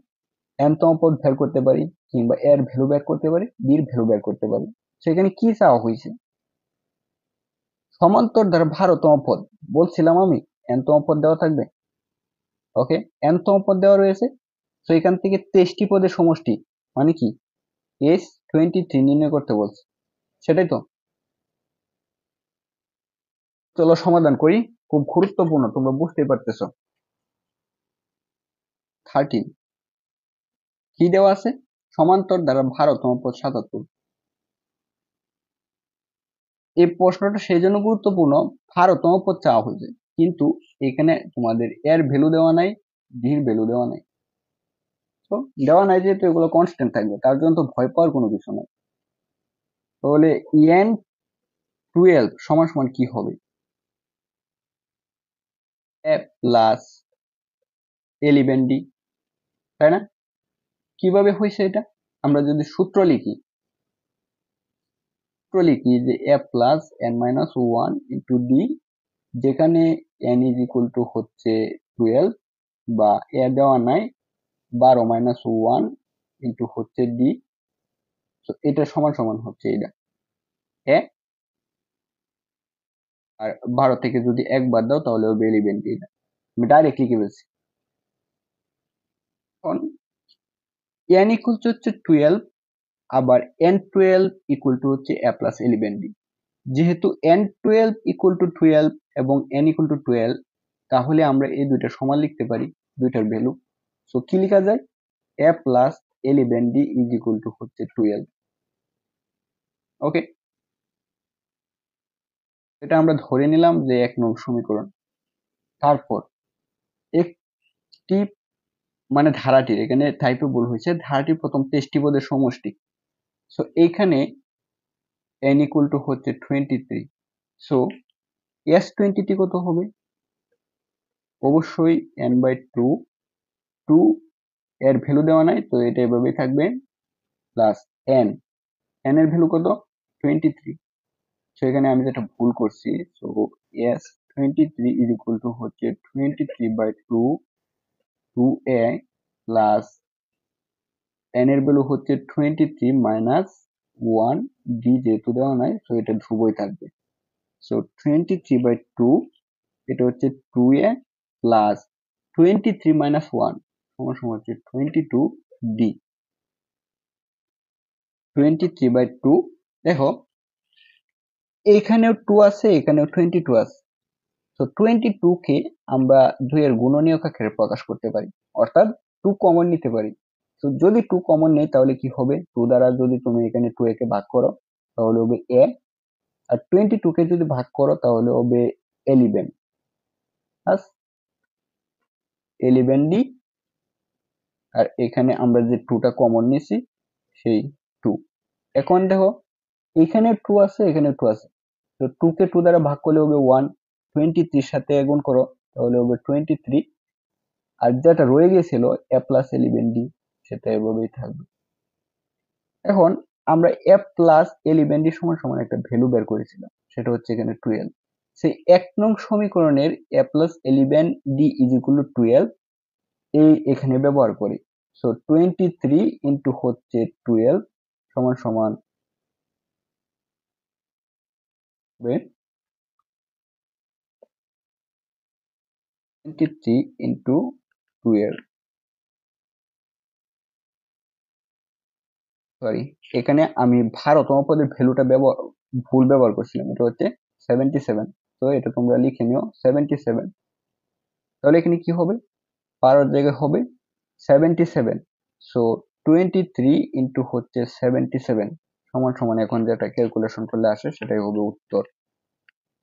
n তম পদ বের করতে পারি, কিংবা এর ভ্যালু বের করতে পারি, d এর ভ্যালু বের করতে পারি। সেখানে কি চাওয়া হয়েছে? সমান্তর দ্বারা 12তম পদ, বলছিলাম আমি n তম পদ দেওয়া থাকবে। ওকে, n তম পদ দেওয়া রয়েছে, তো এখান থেকে 23টি পদের সমষ্টি মানে কি s23 নির্ণয় করতে বলছে, সেটাই তো। চলো সমাধান করি, খুব গুরুত্বপূর্ণ, তোমরা বুঝতেই পারতেছো। 13 কি দেওয়া আছে? সমান্তর দ্বারা 12তম পদ 77। এই প্রশ্নটা সেই জন্য গুরুত্বপূর্ণ, 12তম পদ চাওয়া হয়েছে, কিন্তু এখানে তোমাদের এর ভ্যালু দেওয়া নাই, ডি এর ভ্যালু দেওয়া নাই। তো দেওয়া নাই যেহেতু এগুলো কনস্ট্যান্ট থাকবে, তার জন্য তো ভয় পাওয়ার কোনো কিছু নেই। তাহলে n12 সমান সমান কি হবে? a প্লাস 11d, তাই না? কিভাবে হয়েছে এটা? আমরা যদি সূত্র লিখি যে a plus n minus 1 into D, যেখানে n ইজ ইকুয়াল টু হচ্ছে 12, বা এ দেওয়া নাই, 12 মাইনাস 1 ইন্টু হচ্ছে ডি, তো এটা সমান সমান হচ্ছে এটা এ, আর 12 থেকে যদি একবার দাও তাহলে হবে 11d। এটা আমি ডাইরেক্ট লিখে ফেলছি। এখন n ইকুয়াল টু হচ্ছে 12, আবার n12 ইকুয়াল টু হচ্ছে a প্লাস 11d। যেহেতু n12 ইকুয়াল টু 12 এবং n ইকুয়াল টু 12, তাহলে আমরা এই দুইটা সমান লিখতে পারি, দুইটার ভ্যালু। সো কি লেখা যায়? a plus 11d is equal to হচ্ছে 12। ওকে, এটা আমরা ধরে নিলাম যে 1 নং সমীকরণ। তারপর একটি মানে ধারাটির, এখানে টাইপে ভুল হয়েছে, ধারাটির প্রথম 23টি পদের সমষ্টি। সো এইখানে n ইকুয়াল টু হচ্ছে 23, সো s20 কত হবে? অবশ্যই n বাই 2, 2 এর ভ্যালু দেওয়া নাই, তো এটা এভাবেই থাকবে, প্লাস n, n এর ভ্যালু কত? 23। সো এখানে আমি যেটা ভুল করছি, so s23 is equal to হচ্ছে 23 বাই 2, 2a প্লাস n এর ভ্যালু হচ্ছে 23 মাইনাস 1, d যেহেতু দেওয়া নাই, সো এটা ধ্রুবই থাকবে। সো 23 বাই 2, এটা হচ্ছে 2a প্লাস 23 মাইনাস 1 সমান সমান হচ্ছে 22d। 23 বাই 2, দেখো এখানেও 2 আছে, এখানেও 22 আছে, তো 22 কে আমরা 2 এর গুণনীয়ক আকারে প্রকাশ করতে পারি, অর্থাৎ 2 কমন নিতে পারি। তো যদি 2 কমন নেই তাহলে কি হবে? 2 দ্বারা যদি তুমি এখানে 2a কে ভাগ করো তাহলে হবে a, আর 22 কে যদি ভাগ করো তাহলে হবে 11, প্লাস 11d, আর এখানে আমরা যে 2টা কমন নিছি সেই 2। এখন দেখো এখানে 2 আছে, এখানে 2 আছে, তো 2 কে 2 দ্বারা ভাগ করলে হবে 1, 23 সাথে গুণ করো তাহলে হবে 23, আর যেটা রয়ে গেছিল a প্লাস 11d, সেটা এভাবেই থাকবে। এখন আমরা a প্লাস 11d সমান সমান একটা ভ্যালু বের করেছিলাম, সেটা হচ্ছে এখানে 12। সেই 1 নং সমীকরণের a plus 11d is equal two 12 এই এখানে ব্যবহার করি। সো 23 ইন্টু হচ্ছে 12 সমান সমান হবে 23 ইন্টু 12, সরি এখানে আমি 12তম পদের ভ্যালুটা ভুল ব্যবহার করছিলাম, এটা হচ্ছে 77। তো এটা তোমরা লিখে নিও 77। তাহলে এখানে কি হবে, 12 জায়গায় হবে 77। সো 23 ইন্টু হচ্ছে 77 সমান সমান এখন যেটা ক্যালকুলেশন করলে আসে সেটাই হবে উত্তর।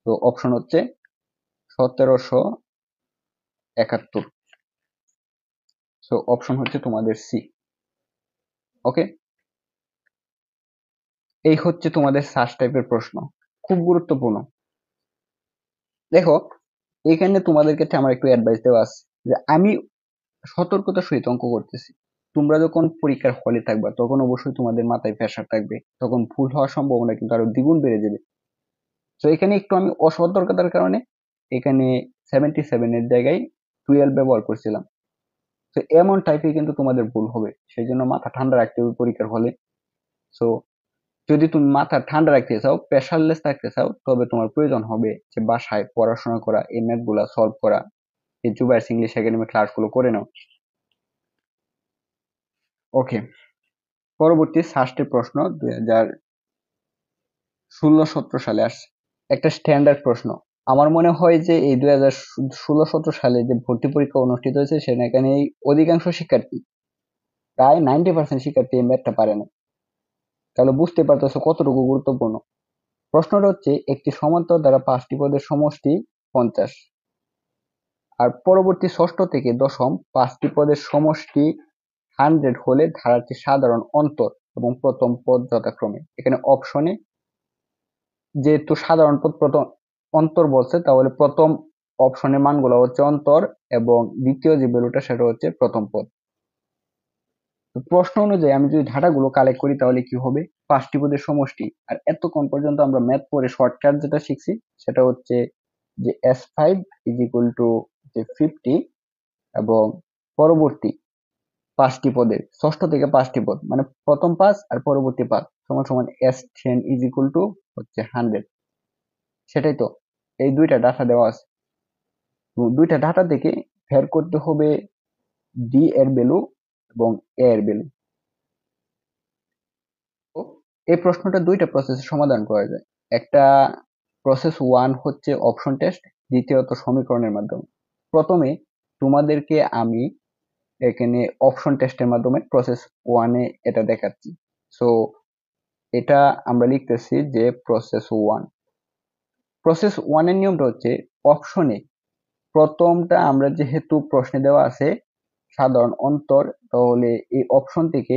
তো অপশন হচ্ছে 1771। সো অপশন হচ্ছে তোমাদের সি। ওকে, এই হচ্ছে তোমাদের সার্চ টাইপের প্রশ্ন, খুব গুরুত্বপূর্ণ। দেখো এখানে তোমাদের কাছে আমার একটু অ্যাডভাইস দেওয়া আছে যে আমি সতর্কতার সহিত অঙ্ক করতেছি। তোমরা যখন পরীক্ষার হলে থাকবা তখন অবশ্যই তোমাদের মাথায় প্রেশার থাকবে, তখন ভুল হওয়ার সম্ভাবনা কিন্তু আরো দ্বিগুণ বেড়ে যাবে। তো এখানে একটু আমি অসতর্কতার কারণে এখানে 77 এর জায়গায় 12 ব্যবহার করছিলাম। তো এমন টাইপে কিন্তু তোমাদের ভুল হবে, সেই জন্য মাথা ঠান্ডা রাখতে হবে পরীক্ষার হলে। সো যদি তুমি মাথা ঠান্ডা রাখতে চাও, প্রেশারলেস থাকতে চাও, তবে তোমার প্রয়োজন হবে যে বাসায় পড়াশোনা করা, এই ম্যাথ গুলা সলভ করা, এই জুবাইরস ইংলিশ একাডেমি ক্লাসগুলো করে নাও। ওকে, পরবর্তী ষষ্ঠের প্রশ্ন 2016-17 সালে আসছে, একটা স্ট্যান্ডার্ড প্রশ্ন। আমার মনে হয় যে এই 2016-17 সালে যে ভর্তি পরীক্ষা অনুষ্ঠিত হয়েছে সেখানে অধিকাংশ শিক্ষার্থী, প্রায় 90% শিক্ষার্থী এই ম্যাথটা পারে না। তাহলে বুঝতে পারতেছো কতটুকু গুরুত্বপূর্ণ। প্রশ্নটা হচ্ছে একটি সমান্তর দ্বারা 5টি পদের সমষ্টি 50, আর পরবর্তী ষষ্ঠ থেকে দশম 5টি পদের সমষ্টি 100 হলে ধারাটির সাধারণ অন্তর এবং প্রথম পদ যথাক্রমে। এখানে অপশনে যেহেতু সাধারণ পদ প্রথম অন্তর বলছে, তাহলে প্রথম অপশনের মানগুলো হচ্ছে অন্তর এবং দ্বিতীয় যে ভ্যালুটা সেটা হচ্ছে প্রথম পদ। প্রশ্ন অনুযায়ী আমি যদি ধারাগুলো কালেক্ট করি তাহলে কি হবে, 5টি পদের সমষ্টি। আর এতক্ষণ পর্যন্ত আমরা ম্যাথ পড়ে শর্টকাট যেটা শিখছি সেটা হচ্ছে যে S5 ইজ ইকুয়াল টু যে 50 এবং পরবর্তী 5টি পদের, ষষ্ঠ থেকে 5টি পদ মানে প্রথম 5 আর পরবর্তী 5 সমান সমান S10 ইজ ইকুয়াল টু হচ্ছে 100। সেটাই তো, এই দুইটা ডাটা দেওয়া আছে, দুইটা ডাটা থেকে বের করতে হবে ডি এর ভ্যালু এবং এ এর ভ্যালু। এই প্রশ্নটা দুইটা প্রসেসে সমাধান করা যায়। একটা প্রসেস 1 হচ্ছে অপশন টেস্ট, দ্বিতীয়ত সমীকরণের মাধ্যমে। প্রথমে তোমাদেরকে আমি এখানে অপশন টেস্টের মাধ্যমে প্রসেস 1-এ এটা দেখাচ্ছি। সো এটা আমরা লিখতেছি যে প্রসেস 1 এর নিয়মটা হচ্ছে অপশনে প্রথমটা আমরা যেহেতু প্রশ্নে দেওয়া আছে সাধারণ অন্তর, তাহলে এই অপশন থেকে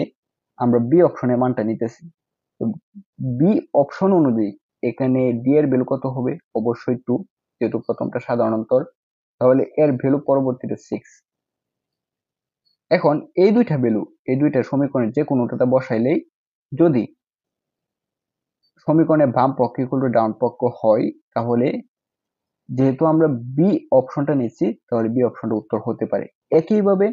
আমরা বি অপশনের মানটা নিতেছি। বি অপশন অনুযায়ী এখানে ডি এর ভ্যালু কত হবে, অবশ্যই 2, যেহেতু প্রথমটা সাধারণ অন্তর, তাহলে এর ভ্যালু পরবর্তীতে 6। এখন এই দুইটা ভ্যালু এই দুইটা সমীকরণের যে কোনোটাতে বসাইলেই, যদি সমীকরণের বাম পক্ষ ইকুয়াল টু ডান পক্ষ হয়, তাহলে যেহেতু আমরা বি অপশনটা নিচ্ছি তাহলে বি অপশনটা উত্তর হতে পারে। একইভাবে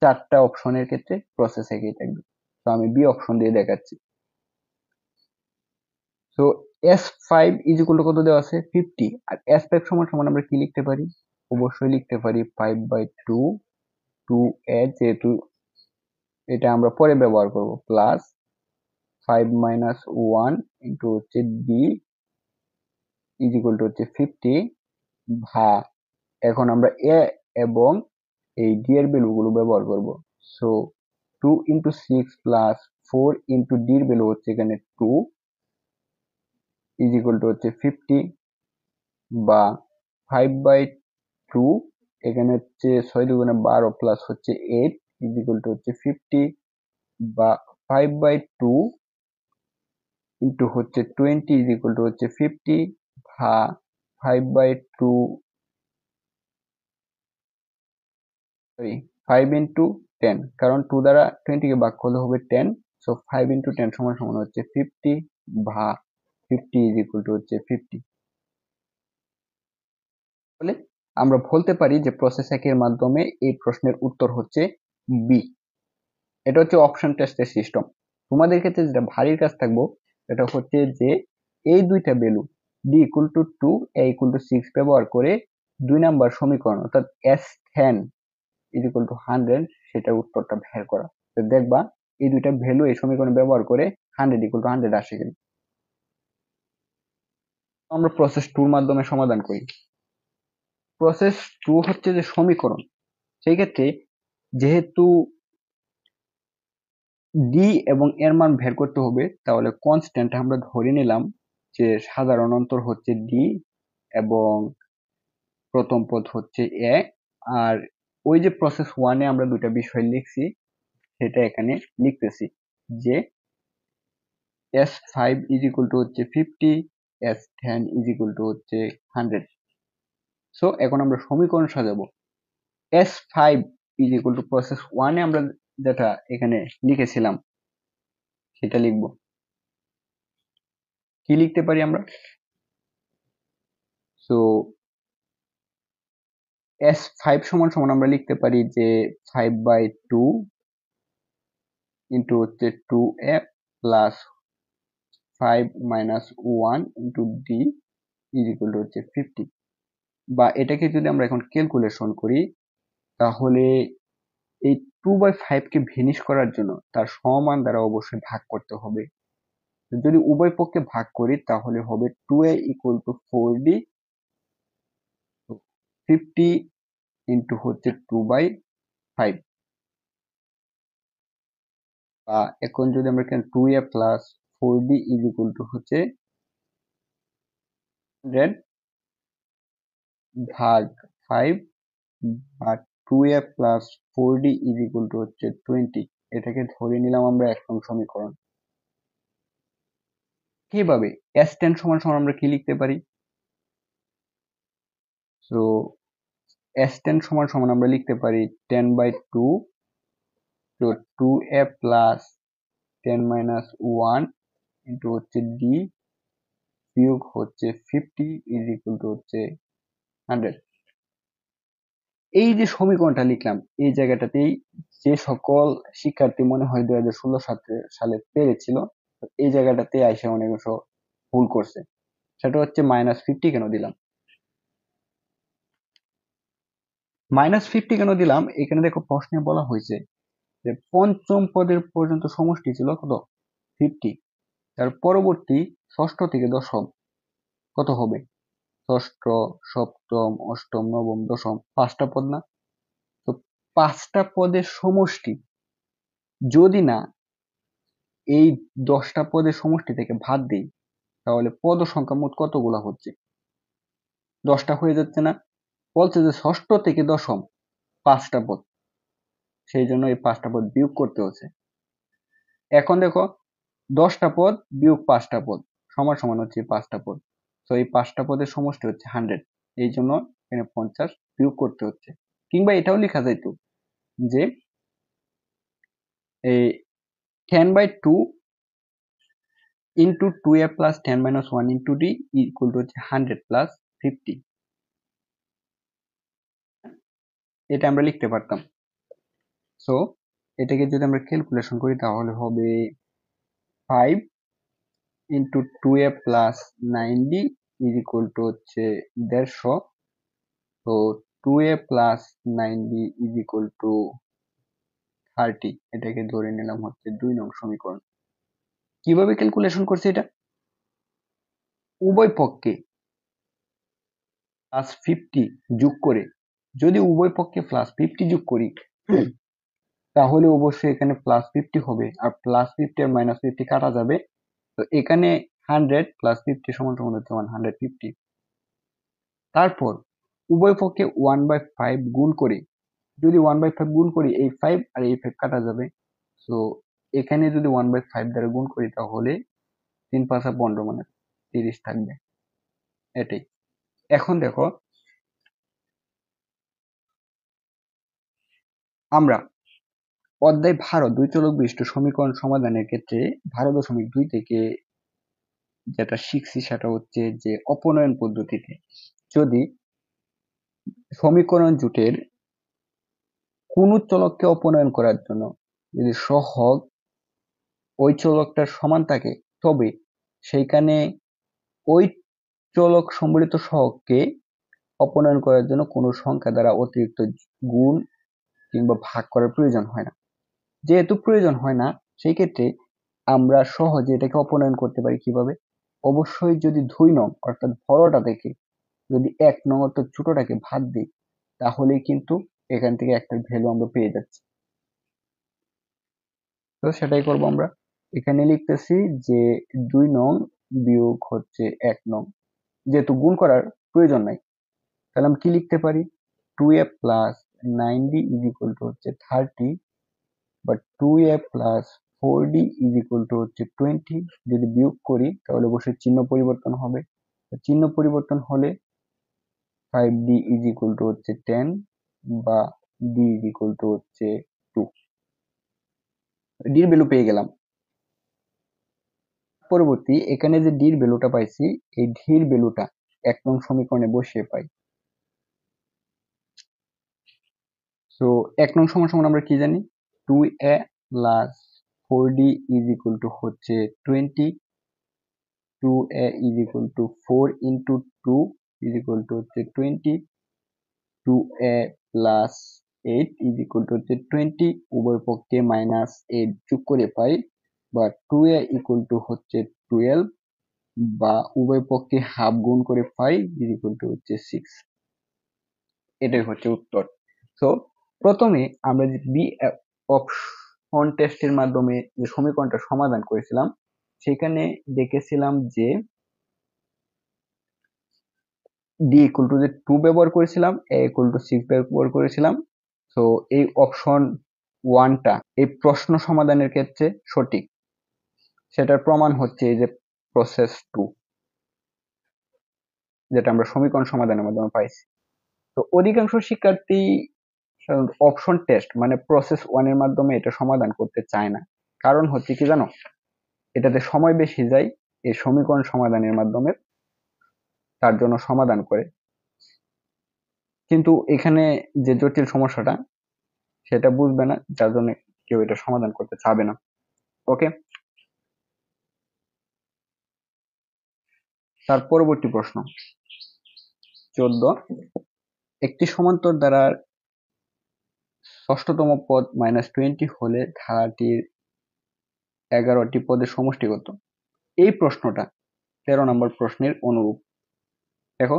4টা অপশনের ক্ষেত্রে প্রসেস একই থাকবে। তো আমি বি অপশন দিয়ে দেখাচ্ছি। তো S5 ইজ ইকুয়াল টু কত দেওয়া আছে 50, আর S5 সমান সমান আমরা কি লিখতে পারি, অবশ্যই লিখতে পারি 5/2 2a, যেহেতু এটা আমরা পরে ব্যবহার করব, প্লাস 5 মাইনাস 1 ইন্টু হচ্ছে ডি ইজ ইকুয়াল টু হচ্ছে 50 ভাগ, এখন আমরা এ এবং এই ডি এর ভ্যালু গুলো ব্যবহার করব। So 2 into 6 plus 4 into D এর ভ্যালু হচ্ছে এখানে 2 ইজ ইকুয়াল টু হচ্ছে 50 বা 5/2, এখানে হচ্ছে 6 দুগুণে 12 প্লাস হচ্ছে 8 ইজ ইকুয়াল টু হচ্ছে 50 বা 5/2 ইন্টু হচ্ছে 20 ইজ ইকুয়াল টু হচ্ছে 50 বা 5/2 সরি 5 ইন্টু 10, কারণ 2 দ্বারা 20 কে ভাগ করলে হবে 10। সো 5 ইন্টু 10 সমান সমান হচ্ছে 50 বা 50 ইজ ইকুয়াল টু হচ্ছে 50। তাহলে আমরা বলতে পারি যে প্রসেস 1 এর মাধ্যমে এই প্রশ্নের উত্তর হচ্ছে বি। এটা হচ্ছে অপশন টেস্টের সিস্টেম। তোমাদের ক্ষেত্রে যেটা ভারীর কাজ থাকবো এটা হচ্ছে যে এই দুইটা value D equal to 2 A equal to 6 ব্যবহার করে 2 নাম্বার সমীকরণ অর্থাৎ S10 ইকুয়াল টু 100 সেটার উত্তরটা বের করা। তো দেখবা এই দুইটা ভ্যালু এই সমীকরণে ব্যবহার করে 100 ইকুয়াল টু 100 আসে কিনা। আমরা প্রসেস 2 এর মাধ্যমে সমাধান করি। প্রসেস 2 হচ্ছে যে সমীকরণ, সেই ক্ষেত্রে যেহেতু ডি এবং এর মান বের করতে হবে, তাহলে কনস্ট্যান্ট আমরা ধরে নিলাম যে সাধারণ অন্তর হচ্ছে ডি এবং প্রথম পদ হচ্ছে এ। আর ওই যে প্রসেস 1 এ আমরা দুইটা বিষয় লিখছি সেটা এখানে লিখতেছি যে S5 ইজ ইকুয়াল টু হচ্ছে 50, S10 ইজ ইকুয়াল টু হচ্ছে 100। সো এখন আমরা সমীকরণ সাজাবো। S5 is equal to process 1 এ আমরা যেটা এখানে লিখেছিলাম সেটা লিখব। কি লিখতে পারি আমরা? সো S5 সমান সমান আমরা লিখতে পারি যে 5/2 ইন্টু হচ্ছে 2a plus 5 minus 1 into D is equal to হচ্ছে 50। বা এটাকে যদি আমরা এখন ক্যালকুলেশন করি তাহলে এই 2/5 কে ভেনিশ করার জন্য তার সমান দ্বারা অবশ্যই ভাগ করতে হবে। যদি উভয় পক্ষে ভাগ করি তাহলে হবে 2a equal to 4d, 50 into হচ্ছে 2/5। বা এখন যদি আমরা এখানে 2a plus 4d is equal to হচ্ছে 100 ভাগ 5 বা 2a plus 4d is equal to হচ্ছে 20। এটাকে ধরে নিলাম আমরা এক নং সমীকরণ। কিভাবে S10 সমান সমান আমরা কি লিখতে পারি? সো S10 সমান সমান আমরা লিখতে পারি 10/2, তো 2a প্লাস 10 মাইনাস 1 ইন্টু হচ্ছে d বিয়োগ হচ্ছে 50 ইজ ইকুয়াল টু হচ্ছে 100। এই যে সমীকরণটা লিখলাম এই জায়গাটাতেই যে সকল শিক্ষার্থী মনে হয় 2016 সালে পেরেছিল, এই জায়গাটাতে আইসা অনেক ভুল করছে। সেটা হচ্ছে -50 কেন দিলাম? -50 কেন দিলাম? এখানে দেখো প্রশ্নে বলা হয়েছে যে পঞ্চম পদের পর্যন্ত সমষ্টি ছিল কত? 50। তার পরবর্তী ষষ্ঠ থেকে দশম কত হবে? ষষ্ঠ, সপ্তম, অষ্টম, নবম, দশম, 5টা পদ না? তো 5টা পদের সমষ্টি যদি না এই 10টা পদের সমষ্টি থেকে ভাগ দিই তাহলে পদ সংখ্যা মোট কতগুলা হচ্ছে? 10টা হয়ে যাচ্ছে না? বলছে যে ষষ্ঠ থেকে দশম 5টা পদ, সেই জন্য এই 5টা পদ বিয়োগ করতে হচ্ছে। এখন দেখো 10টা পদ বিয়োগ 5টা পদ সমান সমান হচ্ছে 5টা পদ। তো এই 5টা পদের সমষ্টি হচ্ছে 100, এই জন্য এখানে 50 বিয়োগ করতে হচ্ছে। কিংবা এটাও লেখা যাইতো যে এই 10/2 into 2a plus 10 minus 1 into d equal to হচ্ছে 100 প্লাস 50। এটা আমরা লিখতে পারতাম। সো এটাকে যদি আমরা ক্যালকুলেশন করি তাহলে হবে 5 into 2a plus 9d is equal to হচ্ছে 150। তো 2a plus 9d is equal two 30। এটাকে ধরে নিলাম হচ্ছে 2 নং সমীকরণ। কিভাবে ক্যালকুলেশন করছি এটা? উভয় পক্ষে +50 যোগ করে, যদি উভয় পক্ষে +50 যোগ করি তাহলে অবশ্যই এখানে +50 হবে, আর +50 আর -50 কাটা যাবে। তো এখানে 100 + 50 সমান সমান হচ্ছে 150। তারপর উভয় পক্ষে 1/5 গুণ করে, যদি 1/5 গুণ করি এই 5 আর এই 5 কাটা যাবে। তো এখানে যদি 1/5 দ্বারা গুণ করি তাহলে 3 × 5 = 15 মানে 30 থাকবে। এটাই। এখন দেখো আমরা অধ্যায় 12 দুই চলক বিশিষ্ট সমীকরণ সমাধানের ক্ষেত্রে 12.2 থেকে যেটা শিখছি সেটা হচ্ছে যে অপনয়ন পদ্ধতিতে যদি সমীকরণ জোটের কোন চলককে অপনয়ন করার জন্য যদি সহগ ওই চলকটার সমান থাকে তবে সেইখানে ওই চলক সম্বলিত সহগকে অপনয়ন করার জন্য কোনো সংখ্যা দ্বারা অতিরিক্ত গুণ কিংবা ভাগ করার প্রয়োজন হয় না। যেহেতু প্রয়োজন হয় না, সেই ক্ষেত্রে আমরা সহজে এটাকে অপনয়ন করতে পারি কিভাবে? অবশ্যই যদি 2 নং অর্থাৎ বড়টা থেকে যদি 1 নং অর্থাৎ ছোটটাকে ভাগ দিই, তাহলেই কিন্তু এখান থেকে একটা ভ্যালু আমরা পেয়ে যাচ্ছি। তো সেটাই করব আমরা। এখানে লিখতেছি যে 2 নং বিয়োগ হচ্ছে 1 নং, যেহেতু গুণ করার প্রয়োজন নাই, তাহলে আমি কি লিখতে পারি? 2a plus 9d is equal to হচ্ছে 30, বা 2a plus 4d is equal to হচ্ছে 20। যদি বিয়োগ করি তাহলে অবশ্যই চিহ্ন পরিবর্তন হবে। চিহ্ন পরিবর্তন হলে 5d ইজ ইকুয়াল টু হচ্ছে 10, বা d ইজ ইকুয়াল টু হচ্ছে 2। d এর ভ্যালু পেয়ে গেলাম। পরবর্তী এখানে যে d এর ভ্যালুটা পাইছি, এই d এর ভ্যালুটা 1 নং সমীকরণে বসিয়ে পাই। সো 1 নং সমান আমরা কি জানি? 2a plus 4d is equal to হচ্ছে 20, 2a is equal to 4 into 2 is equal to হচ্ছে 20, 2a plus 8 is equal to হচ্ছে 20, উভয় পক্ষে মাইনাস 8 যোগ করে পাই, বা 2a equal to হচ্ছে 12, বা উভয় পক্ষে হাফ গুণ করে পাই is equal to হচ্ছে 6। এটাই হচ্ছে উত্তর। সো প্রথমে আমরা যে বি অপশন টেস্টের মাধ্যমে যে সমীকরণটা সমাধান করেছিলাম, সেখানে দেখেছিলাম যে d ইকুয়াল টু যে 2 ব্যবহার করেছিলাম, a ইকুয়াল টু 6 ব্যবহার করেছিলাম। তো এই অপশন 1টা এই প্রশ্ন সমাধানের ক্ষেত্রে সঠিক। সেটার প্রমাণ হচ্ছে এই যে প্রসেস 2, যেটা আমরা সমীকরণ সমাধানের মাধ্যমে পাইছি। তো অধিকাংশ শিক্ষার্থী অপশন টেস্ট মানে প্রসেস 1 এর মাধ্যমে এটা সমাধান করতে চায় না। কারণ হচ্ছে কি জানো? এটাতে সময় বেশি যায় এই সমীকরণ সমাধানের মাধ্যমে, তার জন্য সমাধান করে। কিন্তু এখানে যে জটিল সমস্যাটা সেটা বুঝবে না, যার জন্য কেউ এটা সমাধান করতে চাবে না। ওকে, তার পরবর্তী প্রশ্ন 14, একটি সমান্তর দ্বারা ষষ্ঠতম পদ -20 হলে ধারাটির 11টি পদের সমষ্টি কত? এই প্রশ্নটা 13 নম্বর প্রশ্নের অনুরূপ। দেখো,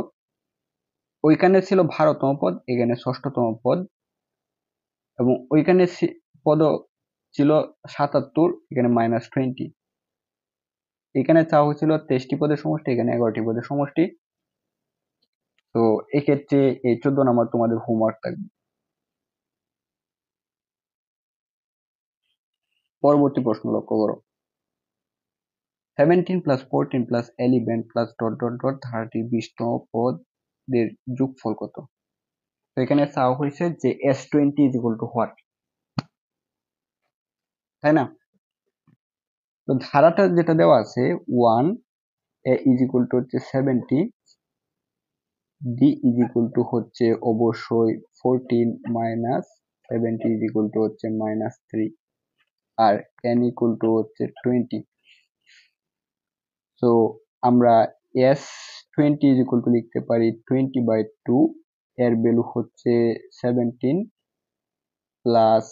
ওইখানে ছিল 12তম পদ, এখানে ষষ্ঠতম পদ, এবং ওইখানে পদ ছিল 77, এখানে -20। এখানে চাওয়া হয়েছিল 23টি পদের সমষ্টি, এখানে 11টি পদের সমষ্টি। তো এক্ষেত্রে এই 14 নম্বর তোমাদের হোমওয়ার্ক থাকবে। পরবর্তী প্রশ্ন লক্ষ্য করো। 17 + 14 + 11 +... ধারাটির 20তম পদের যোগফল কত? তো এখানে চাওয়া হয়েছে যে S20 is equal to what, তাই না? তো ধারাটা যেটা দেওয়া আছে 1, a is equal to হচ্ছে 70, d is equal to হচ্ছে অবশ্যই 14 - 70 is equal to হচ্ছে -3, আর n equal to হচ্ছে 20। সো আমরা S20 is equal to লিখতে পারি 20/2, এর ভ্যালু হচ্ছে 17 প্লাস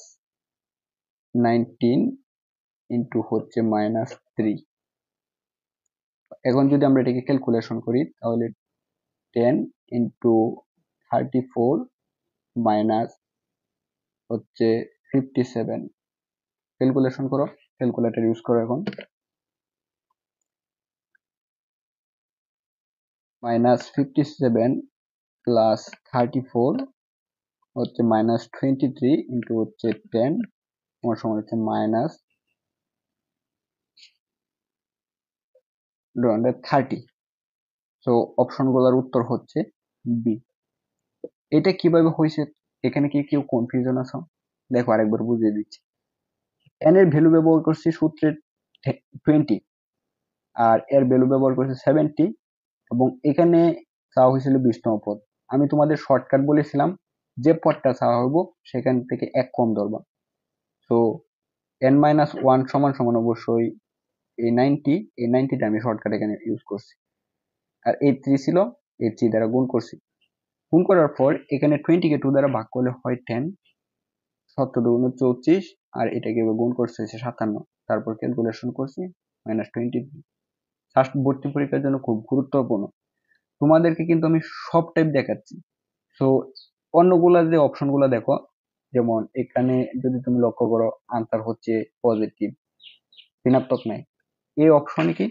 19 ইন্টু হচ্ছে -3। এখন যদি আমরা এটাকে ক্যালকুলেশন করি তাহলে 10 ইন্টু 34 মাইনাস হচ্ছে 57। ক্যালকুলেশন করো, ক্যালকুলেটর ইউজ করো। এখন -57 প্লাস 34 হচ্ছে -23 ইন্টু হচ্ছে 10, তোমার সমান হচ্ছে -30। সো অপশনগুলোর উত্তর হচ্ছে বি। এটা কিভাবে হয়েছে? এখানে কি কেউ কনফিউশন আছে? দেখো আরেকবার বুঝিয়ে দিচ্ছি। n এর ভ্যালু ব্যবহার করছি সূত্রের 20, আর এর ভ্যালু ব্যবহার করছি 70, এবং এখানে চাওয়া হয়েছিল 20তম পদ। আমি তোমাদের শর্টকাট বলেছিলাম, যে পদটা চাওয়া হইব সেখান থেকে এক কম ধরবা। সো n-1 সমান সমান অবশ্যই এই 90, এই 90টা আমি শর্টকাট এখানে ইউজ করছি, আর এই 3 ছিল, এই 3 দ্বারা গুণ করছি। গুণ করার পর এখানে 20 কে 2 দ্বারা ভাগ করলে হয় 10, 17 দুগুণে 34, আর এটাকে গুণ করছে হচ্ছে 57, তারপর ক্যালকুলেশন করছি -23। ফার্স্ট ভর্তি পরীক্ষার জন্য খুব গুরুত্বপূর্ণ। তোমাদেরকে কিন্তু আমি সব টাইপ দেখাচ্ছি। সো অন্যগুলা যে অপশনগুলো দেখো, যেমন এখানে যদি তুমি লক্ষ্য করো আনসার হচ্ছে পজিটিভ, ঋণাত্মক নাই। এই অপশনে কি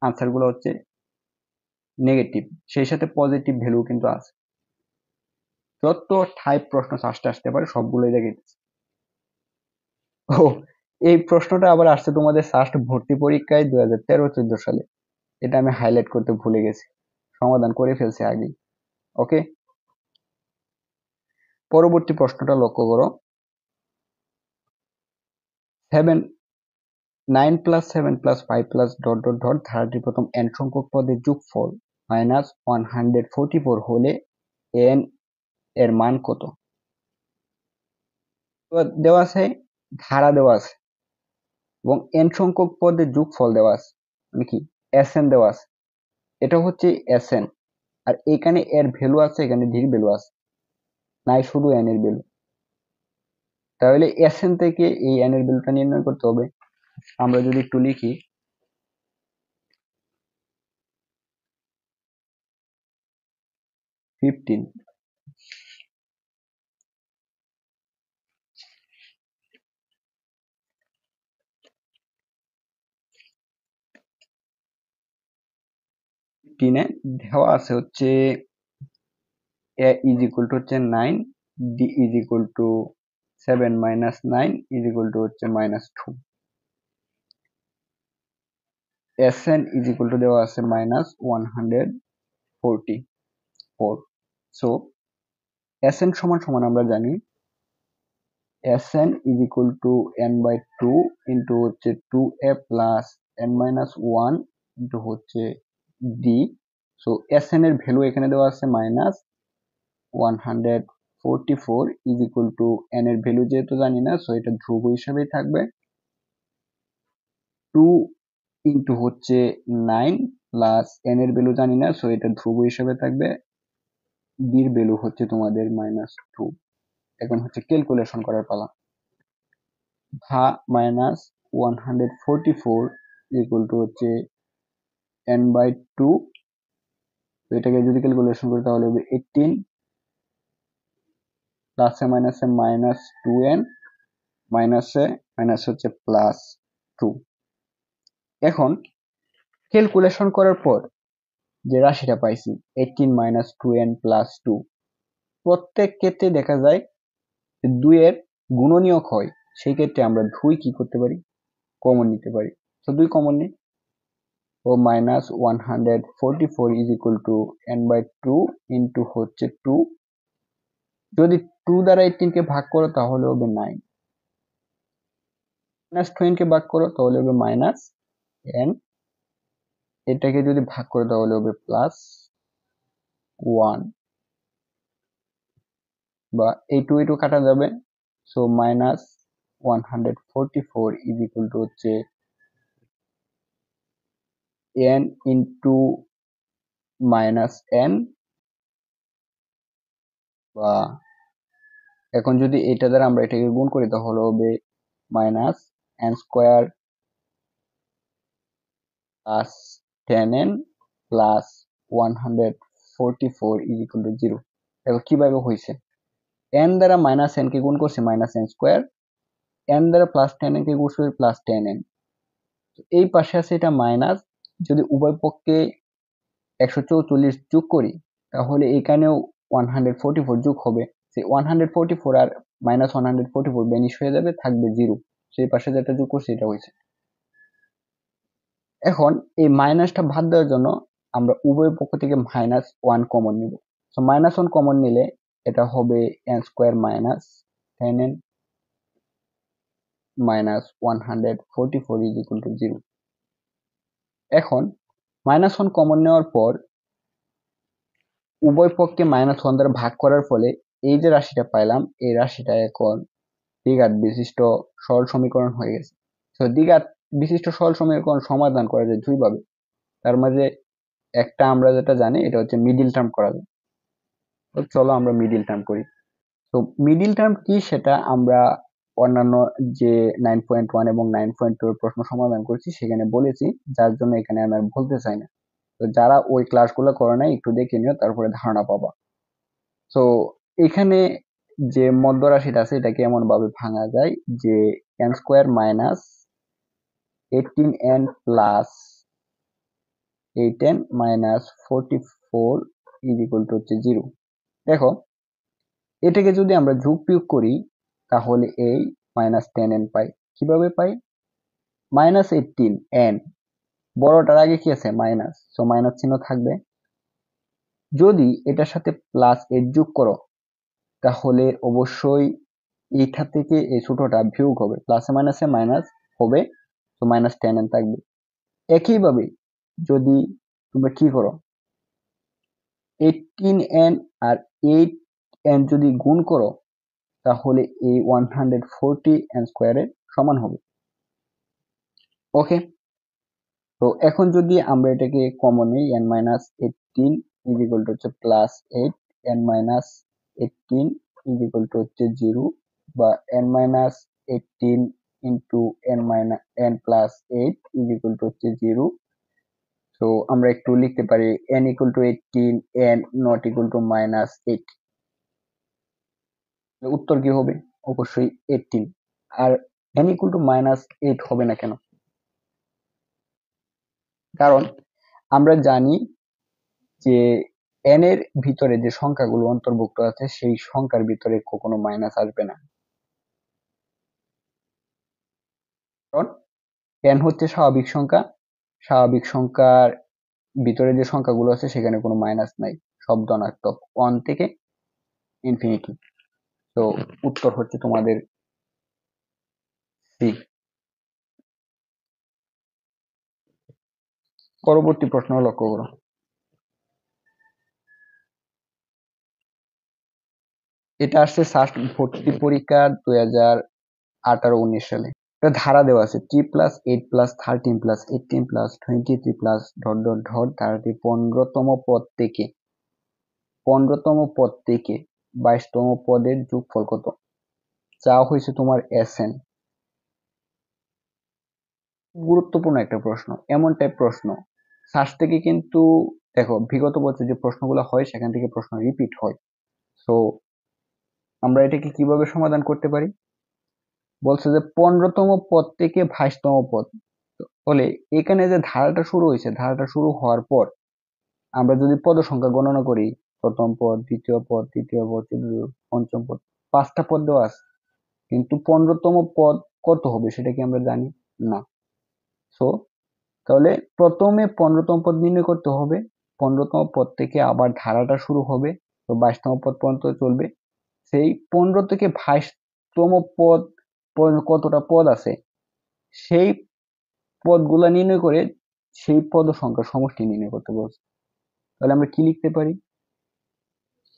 আনসার গুলো হচ্ছে নেগেটিভ, সেই সাথে পজিটিভ ভ্যালু কিন্তু আছে। যত টাইপ প্রশ্ন আসতে পারে সবগুলোই দেখে দিচ্ছি। ও, এই প্রশ্নটা আবার আসছে তোমাদের ফার্স্ট ভর্তি পরীক্ষায় 2013-14 সালে। এটা আমি হাইলাইট করতে ভুলে গেছি, সমাধান করে ফেলছি আগে। ওকে, পরবর্তী প্রশ্নটা লক্ষ্য করো। 9 + 7 + 5 +... ধারাটির প্রথম n সংখ্যক পদের যোগফল -144 হলে n এর মান কত? দেওয়া আছে, ধারা দেওয়া আছে এবং n সংখ্যক পদের যোগফল দেওয়া আছে, মানে কি Sn দেওয়া আছে। এটা হচ্ছে Sn, আর এখানে এর ভ্যালু আছে, এখানে d ভ্যালু আছে, নাই শুধু n এর ভ্যালু। তাহলে Sn থেকে এই n এর ভ্যালুটা নির্ণয় করতে হবে। আমরা যদি একটু লিখি, 15, দেওয়া আছে হচ্ছে a = হচ্ছে 9, d = 7 - 9 হচ্ছে -2, Sn দেওয়া আছে -144। সো Sn সমান আমরা জানি Sn = n/2 ইন্টু হচ্ছে 2a প্লাস n-1 ইন্টু হচ্ছে d। সো Sn এর ভ্যালু এখানে দেওয়া আছে -144 n এর ভ্যালু যেহেতু জানি না, সো এটা ধ্রুব হিসেবেই থাকবে। 2 ইন্টু হচ্ছে 9 প্লাস n এর ভ্যালু জানি না, সো এটা ধ্রুব হিসেবে থাকবে। d এর ভ্যালু হচ্ছে তোমাদের -2। এখন হচ্ছে ক্যালকুলেশন করার পালা। -144 হচ্ছে n/2, তো এটাকে যদি ক্যালকুলেশন করি তাহলে হবে 18, প্লাসে মাইনাসে -2n, মাইনাসে মাইনাস হচ্ছে +2। এখন ক্যালকুলেশন করার পর যে রাশিটা পাইছি 18 - 2n + 2, প্রত্যেক ক্ষেত্রে দেখা যায় 2 এর গুণনীয়ক হয়, সেই ক্ষেত্রে আমরা 2 কি করতে পারি, কমন নিতে পারি। তো 2 কমন নিই, ও -144 n/2 ইন্টু হচ্ছে 2, যদি 2 দ্বারা 18 কে ভাগ করো তাহলে হবে 9, -20 কে ভাগ করো তাহলে হবে -n, এটাকে যদি ভাগ করো তাহলে হবে +1, বা এই 2 2 কাটা যাবে। সো -144 হচ্ছে n ইন্টু -n, বা এখন যদি এটা দ্বারা আমরা এটাকে গুণ করি তাহলে হবে -n² প্লাস 10n প্লাস 144 0। দেখো কিভাবে হয়েছে, n দ্বারা -n কে গুণ করছি -n², n দ্বারা +10n কে গুণ করছি +10n, এই পাশে আছে এটা মাইনাস। যদি উভয় পক্ষে 144 যোগ করি তাহলে এখানেও 144 যোগ হবে, সেই 144 আর -144 বেনিশ হয়ে যাবে, থাকবে 0, সেই পাশে যেটা যোগ করছি এটা হয়েছে। এখন এই মাইনাসটা বাদ দেওয়ার জন্য আমরা উভয় পক্ষ থেকে -1 কমন নিব। সো -1 কমন নিলে এটা হবে n² - 10n -144 0। এখন -1 কমন নেওয়ার পর উভয় পক্ষকে -1 দ্বারা ভাগ করার ফলে এই যে রাশিটা পাইলাম, এই রাশিটা এখন দ্বিঘাত বিশিষ্ট সরল সমীকরণ হয়ে গেছে। তো দ্বিঘাত বিশিষ্ট সরল সমীকরণ সমাধান করা যায় দুই ভাবে। তার মাঝে একটা আমরা যেটা জানি এটা হচ্ছে মিডিল টার্ম করা যায়। তো চলো আমরা মিডিল টার্ম করি। তো মিডিল টার্ম কি সেটা আমরা অন্যান্য যে 9.1 এবং 9.2 এর প্রশ্ন সমাধান করছি সেখানে বলেছি, যার জন্য এখানে আমি আর বলতে চাই না। তো যারা ওই ক্লাসগুলো করে নাই একটু দেখে নিও, তারপরে ধারণা পাবা। তো এখানে যে মধ্য রাশিটা আছে এটাকে এমন ভাবে ভাঙা যায় যে n square minus 18n plus 8n minus 44 is equal to হচ্ছে 0। দেখো এটাকে যদি আমরা যোগ বিয়োগ করি তাহলে এই মাইনাস 10n পাই। কিভাবে পাই? মাইনাস 18n, বড়টার আগে কি আছে? মাইনাস, সো মাইনাস চিহ্ন থাকবে। যদি এটার সাথে প্লাস 8 যোগ করো তাহলে অবশ্যই এইটা থেকে এই ছোটটা বিয়োগ হবে, প্লাসে মাইনাসে মাইনাস হবে, তো মাইনাস 10n থাকবে। একইভাবে যদি তোমরা কি করো, 18n আর 8n যদি গুণ করো তাহলে এই 140n স্কোয়ারের সমান হবে। ওকে, তো এখন যদি আমরা এটাকে কমন নিই, n minus 18 is equal to হচ্ছে plus 8, n minus 18 is equal to হচ্ছে 0, বা n minus 18 into n plus 8 is equal to হচ্ছে 0। তো আমরা একটু লিখতে পারি n equal to 18, n not equal to minus 8। উত্তর কি হবে? অবশ্যই 18। আর n ইকুয়াল টু মাইনাস 8 হবে না কেন? কারণ আমরা জানি যে n এর ভিতরে যে সংখ্যাগুলো অন্তর্ভুক্ত আছে সেই সংখ্যার ভিতরে কখনো মাইনাস আসবে না, কারণ n হচ্ছে স্বাভাবিক সংখ্যা। স্বাভাবিক সংখ্যার ভিতরে যে সংখ্যাগুলো আছে সেখানে কোনো মাইনাস নাই, সব ধনাত্মক 1 থেকে ইনফিনিটি। তো উত্তর হচ্ছে তোমাদের সি। পরবর্তী প্রশ্ন লক্ষ্য করো। এটা আসছে সাস্ট ভর্তি পরীক্ষা 2018-19 সালে। একটা ধারা দেওয়া আছে 3 plus 8 plus 13 plus 18 plus 23 plus dot dot dot 15তম পদ থেকে 22তম পদের যোগফল কত? চাওয়া হয়েছে তোমার SN। গুরুত্বপূর্ণ একটা প্রশ্ন, এমন টাইপ প্রশ্ন সার্চ থেকে কিন্তু দেখো বিগত বছর যে প্রশ্নগুলো হয় সেখান থেকে প্রশ্ন রিপিট হয়। সো আমরা এটাকে কিভাবে সমাধান করতে পারি? বলছে যে 15তম পদ থেকে 22তম পদ, বলে এখানে যে ধারাটা শুরু হয়েছে, ধারাটা শুরু হওয়ার পর আমরা যদি পদ সংখ্যা গণনা করি, প্রথম পদ, দ্বিতীয় পদ, তৃতীয় পদ, চতুর্থ, পঞ্চম পদ, 5টা পদ দেওয়া আছে, কিন্তু 15তম পদ কত হবে সেটা কি আমরা জানি না। সো তাহলে প্রথমে 15তম পদ নির্ণয় করতে হবে, 15তম পদ থেকে আবার ধারাটা শুরু হবে, তো 22তম পদ পর্যন্ত চলবে। সেই 15 থেকে 22তম পদ কতটা পদ আছে সেই পদগুলা নির্ণয় করে সেই পদ সংখ্যার সমষ্টি নির্ণয় করতে বলছে। তাহলে আমরা কি লিখতে পারি?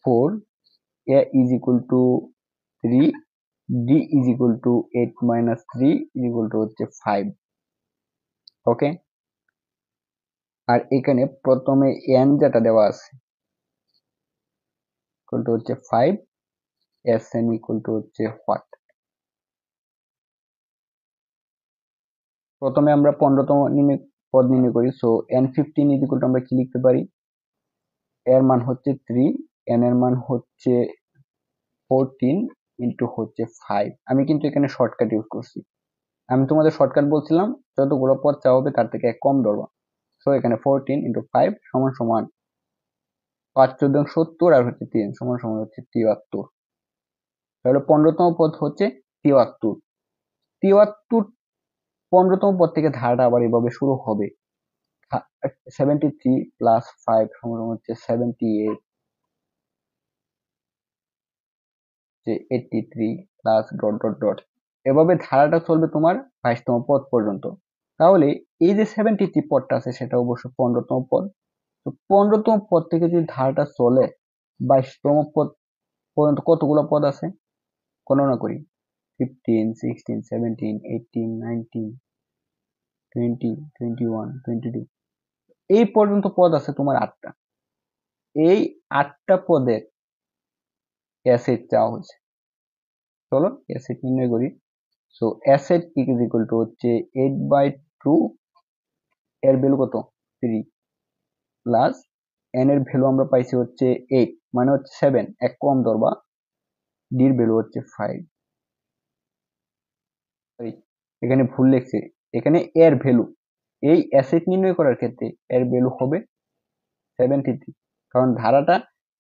4 a is equal to 3, d is equal to 8 minus 3 is equal to হচ্ছে 5। ওকে, আর এখানে প্রথমে n যেটা দেওয়া আছে ইকুয়াল টু হচ্ছে 5, sn ইকুয়াল টু হচ্ছে হোয়াট? প্রথমে আমরা 15তম পদ নির্ণয় করি, so n15 is equal two আমরা কি লিখতে পারি? এর মান হচ্ছে 3, n এর মান হচ্ছে 14 ইন্টু হচ্ছে 5। আমি কিন্তু এখানে শর্টকাট ইউজ করছি, আমি তোমাদের শর্টকাট বলছিলাম যতগুলো পদ চাওয়া হবে তার থেকে এক কম ধরবা। সো এখানে 14 ইন্টু 5 সমান সমান 5 14 70 আর হচ্ছে 3 সমান সমান হচ্ছে 73। তাহলে 15তম পদ হচ্ছে 73। 73 15তম পদ থেকে ধারাটা আবার এভাবে শুরু হবে, 73 প্লাস 5 সমান হচ্ছে 78, যে 83 প্লাস ডট ডট ডট, এভাবে ধারাটা চলবে তোমার 22তম পদ পর্যন্ত। তাহলে এই যে 73 পদটা আছে সেটা অবশ্য 15তম পদ। তো 15তম পদ থেকে যদি ধারাটা চলে 22তম পদ পর্যন্ত কতগুলো পদ আছে গণনা করি, 15 16 17 18 19 20 21 22, এই পর্যন্ত পদ আছে তোমার 8টা। এই 8টা পদের অ্যাসেট চাওয়া হয়েছে। চলো অ্যাসেট নির্ণয় করি। So asset is equal to হচ্ছে 8/2, এর ভ্যালু কত 3, প্লাস এন এর ভ্যালু আমরা পাইছি হচ্ছে 8 মানে হচ্ছে 7, এক কম ধরবা, ডি এর ভ্যালু হচ্ছে 5। এখানে ভুল লিখছি, এখানে এর ভ্যালু, এই অ্যাসেট নির্ণয় করার ক্ষেত্রে এর ভ্যালু হবে 73, কারণ ধারাটা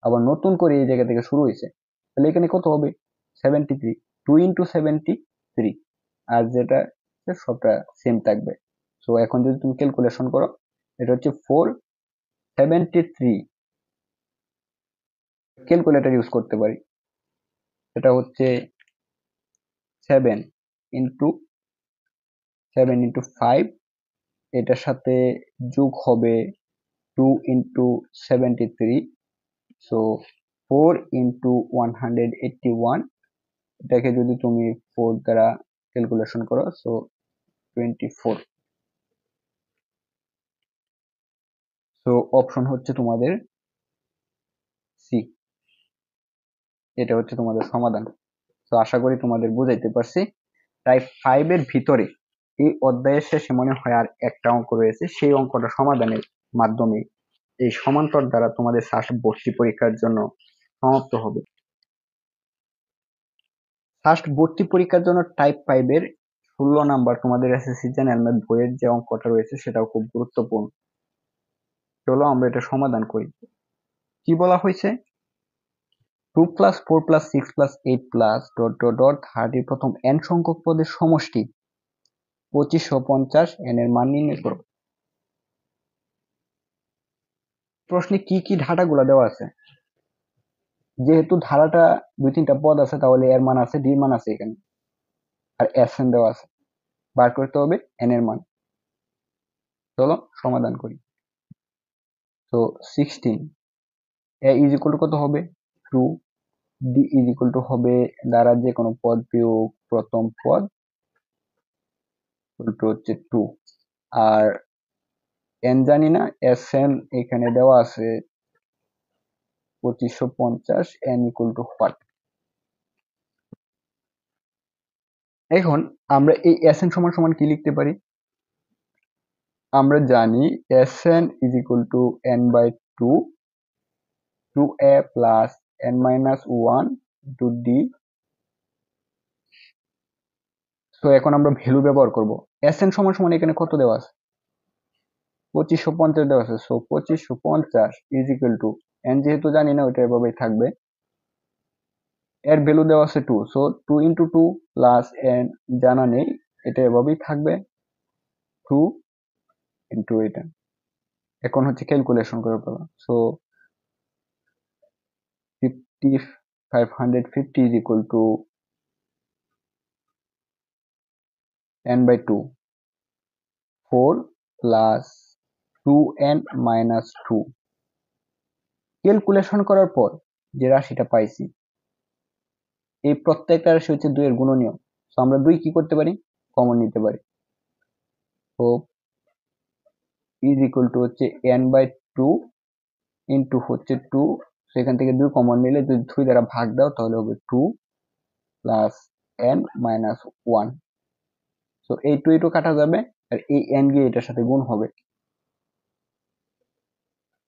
আবার নতুন করে এই জায়গা থেকে শুরু হয়েছে। তাহলে এখানে কত হবে 73, 2 ইন্টু 73, আর যেটা সবটা সেম থাকবে। সো এখন যদি তুমি ক্যালকুলেশন করো, এটা হচ্ছে 473, ক্যালকুলেটর ইউজ করতে পারি। এটা হচ্ছে 7 ইন্টু 5, এটার সাথে যোগ হবে 2 ইন্টু 73, সো 4 ইন্টু 181, এটাকে যদি তুমি 4 দ্বারা ক্যালকুলেশন করো, সো 24। সো অপশন হচ্ছে তোমাদের সি, এটা হচ্ছে তোমাদের সমাধান। তো আশা করি তোমাদের বুঝাইতে পারছি। টাইপ 5 এর ভিতরে এই অধ্যায়ের শেষে মনে হয় আর একটা অঙ্ক রয়েছে, সেই অঙ্কটা সমাধানের মাধ্যমে এই সমান্তর দ্বারা তোমাদের সাস্ট ভর্তি পরীক্ষার জন্য সমাপ্ত হবে। সাস্ট ভর্তি পরীক্ষার জন্য টাইপ 5 এর 16 নাম্বার তোমাদের এসএসসি জেনারেল ম্যাথ বইয়ের যে অঙ্কটা রয়েছে সেটাও খুব গুরুত্বপূর্ণ। চলো আমরা এটা সমাধান করি। কি বলা হয়েছে, 2 + 4 + 6 + 8 + ... 30 প্রথম n সংখ্যক পদের সমষ্টি 2550, n এর মান নির্ণয় করো। প্রশ্নে কি কি ধারাগুলো দেওয়া আছে, যেহেতু ধারাটা 2-3টা পদ আছে তাহলে এর মান আছে, ডি মান আছে এখানে, আর এস এন দেওয়া আছে, বার করতে হবে এন এর মান। চলো সমাধান করি। তো 16, এ ইজ ইকুয়াল টু কত হবে 2, ডি ইজ ইকুয়াল টু হবে দ্বারা যে কোনো পদ বিয়োগ প্রথম পদ হচ্ছে 2, আর এন জানি না, এস এন এখানে দেওয়া আছে 2550, এন ইকুয়াল টু হোয়াট। এখন আমরা এই এস এন সমান সমান কি লিখতে পারি, আমরা জানি s n is equal to n/2, 2a plus n minus 1 to d. তো এখন আমরা ভ্যালু ব্যবহার করব, এস এন সমান সমান এখানে কত দেওয়া আছে 2550 দেওয়া আছে, so 2550 is equal two N যেহেতু জানি না ওইটা এভাবেই থাকবে, এর ভ্যালু দেওয়া আছে 2, সো 2 ইন্টু 2 প্লাস এন জানা নেই, এটা এভাবেই থাকবে 2 ইন্টু এটা। এখন হচ্ছে ক্যালকুলেশন করে ফেলা, so 550 is equal to n/2, 4 plus 2n minus 2। Calculation করার পর যে রাশিটা পাইছি, এই প্রত্যেকটা রাশি হচ্ছে 2 এর গুণনীয়, তো আমরা 2 কি করতে পারি, কমন নিতে পারি। তো ইজ ইকুয়াল টু হচ্ছে n/2 ইন্টু হচ্ছে 2, সেখান থেকে 2 কমন নিলে যদি 2 দ্বারা ভাগ দাও তাহলে হবে 2 প্লাস n মাইনাস 1। তো এই 2 কাটা যাবে, আর এই n গিয়ে এটার সাথে গুণ হবে।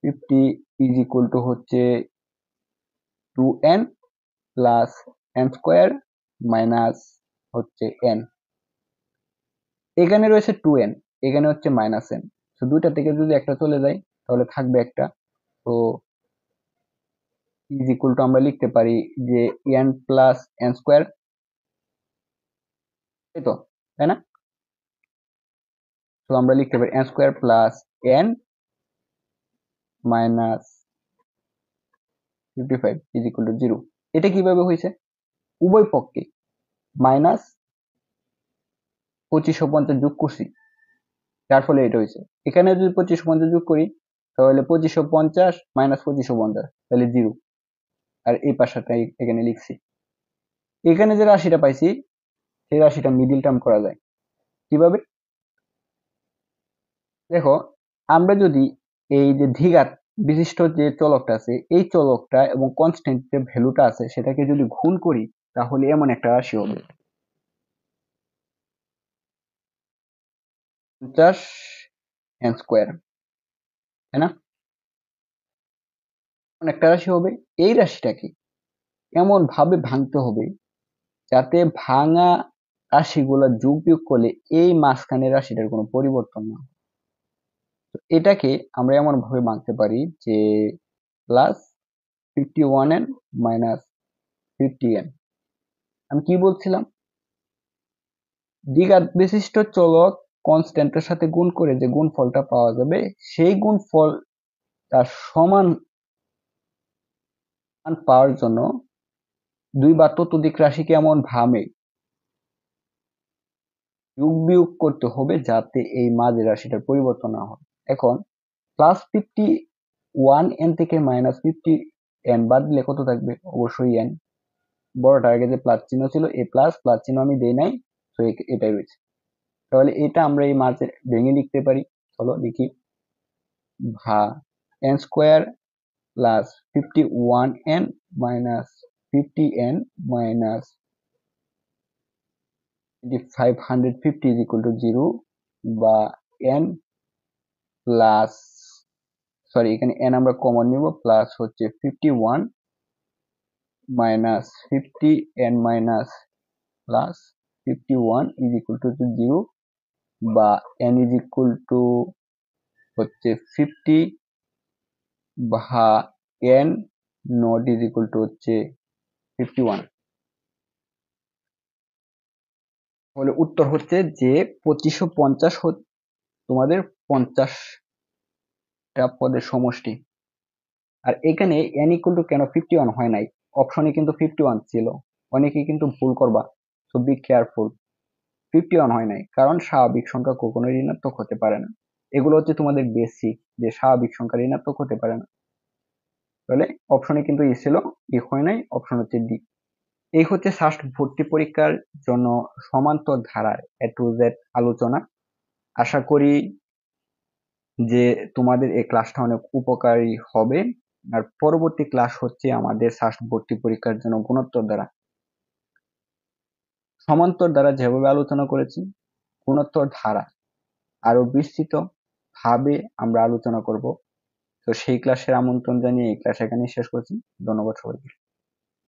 50 ইজ ইকুয়াল টু হচ্ছে 2n plus n square minus হচ্ছে n, এখানে রয়েছে 2n, এখানে হচ্ছে মাইনাস n, তো দুইটা থেকে যদি একটা চলে যায় তাহলে থাকবে একটা। তো ইজ ইকুয়াল টু আমরা লিখতে পারি যে n প্লাস n স্কোয়ার, তাই তো, তাই না? তো আমরা লিখতে পারি n square plus n minus 55 is equal two 0। এটা কিভাবে হয়েছে, উভয় পক্ষে মাইনাস 2550 যোগ করছি, যার ফলে এটা হয়েছে। এখানে যদি 2550 যোগ করি তাহলে 2550 মাইনাস 2550 তাহলে 0, আর এই পাশাটাই এখানে লিখছি। এখানে যে রাশিটা পাইছি সেই রাশিটা মিডিল টার্ম করা যায় কিভাবে, দেখো আমরা যদি এই যে দ্বিঘাত বিশিষ্ট যে চলকটা আছে এই চলকটা এবং কনস্ট্যান্ট যে ভ্যালুটা আছে সেটাকে যদি গুণ করি তাহলে এমন একটা রাশি হবে 50 n স্কোয়ার, তাই না? এমন একটা রাশি হবে। এই রাশিটাকে এমন ভাবে ভাঙতে হবে যাতে ভাঙা রাশিগুলো যোগ বিয়োগ করলে এই মাঝখানের রাশিটার কোনো পরিবর্তন না হয়। তো এটাকে আমরা এমন ভাবে ভাঙতে পারি যে প্লাস 51n মাইনাস 50n। আমি কি বলছিলাম, দ্বিঘাত বিশিষ্ট চলক কনস্ট্যান্টের সাথে গুণ করে যে গুণফলটা পাওয়া যাবে সেই গুণফল তার সমান পাওয়ার জন্য দুই বা ততোধিক রাশিকে এমন ভাবে যোগ বিয়োগ করতে হবে যাতে এই মাঝের রাশিটার পরিবর্তন না হয়। এখন প্লাস 51n থেকে মাইনাস 50n বাদ দিলে কত থাকবে? অবশ্যই n। বড়টার আগে যে প্লাস চিহ্ন ছিল এই প্লাস চিহ্ন আমি দেই নাই, তো এটাই রয়েছে। তাহলে এটা আমরা এই মাঝে ভেঙে লিখতে পারি। চলো লিখি, ভা n square plus 51n minus 50n minus 550 is equal to 0 বা n প্লাস, সরি এখানে n আমরা কমন নিব, প্লাস হচ্ছে 51 minus 50n minus plus 51 is equal to 0 বা n is equal to হচ্ছে 50 বা n not is equal to হচ্ছে 51। তাহলে উত্তর হচ্ছে যে 2550 তোমাদের 50টা পদের সমষ্টি। আর এখানে n equal to কেন 51 হয় নাই, অপশনে কিন্তু 51 ছিল, অনেকে কিন্তু ভুল করবা, সো বি কেয়ারফুল। 51 হয় নাই কারণ স্বাভাবিক সংখ্যা কখনোই ঋণাত্মক হতে পারে না। এগুলো হচ্ছে তোমাদের বেসিক যে স্বাভাবিক সংখ্যা ঋণাত্মক হতে পারে না। তাহলে অপশনে কিন্তু ই ছিল, ই হয় নাই, অপশন হচ্ছে ডি। এই হচ্ছে ষষ্ঠ ভর্তি পরীক্ষার জন্য সমান্তর ধারার এ টু জেড আলোচনা। আশা করি যে তোমাদের এই ক্লাসটা অনেক উপকারী হবে। আর পরবর্তী ক্লাস হচ্ছে আমাদের ষষ্ঠ ভর্তি পরীক্ষার জন্য গুণোত্তর দ্বারা। সমান্তর দ্বারা যেভাবে আলোচনা করেছি, গুণোত্তর ধারা আরো বিস্তৃত ভাবে আমরা আলোচনা করব। তো সেই ক্লাসের আমন্ত্রণ জানিয়ে এই ক্লাস এখানেই শেষ করছি। ধন্যবাদ সবাইকে।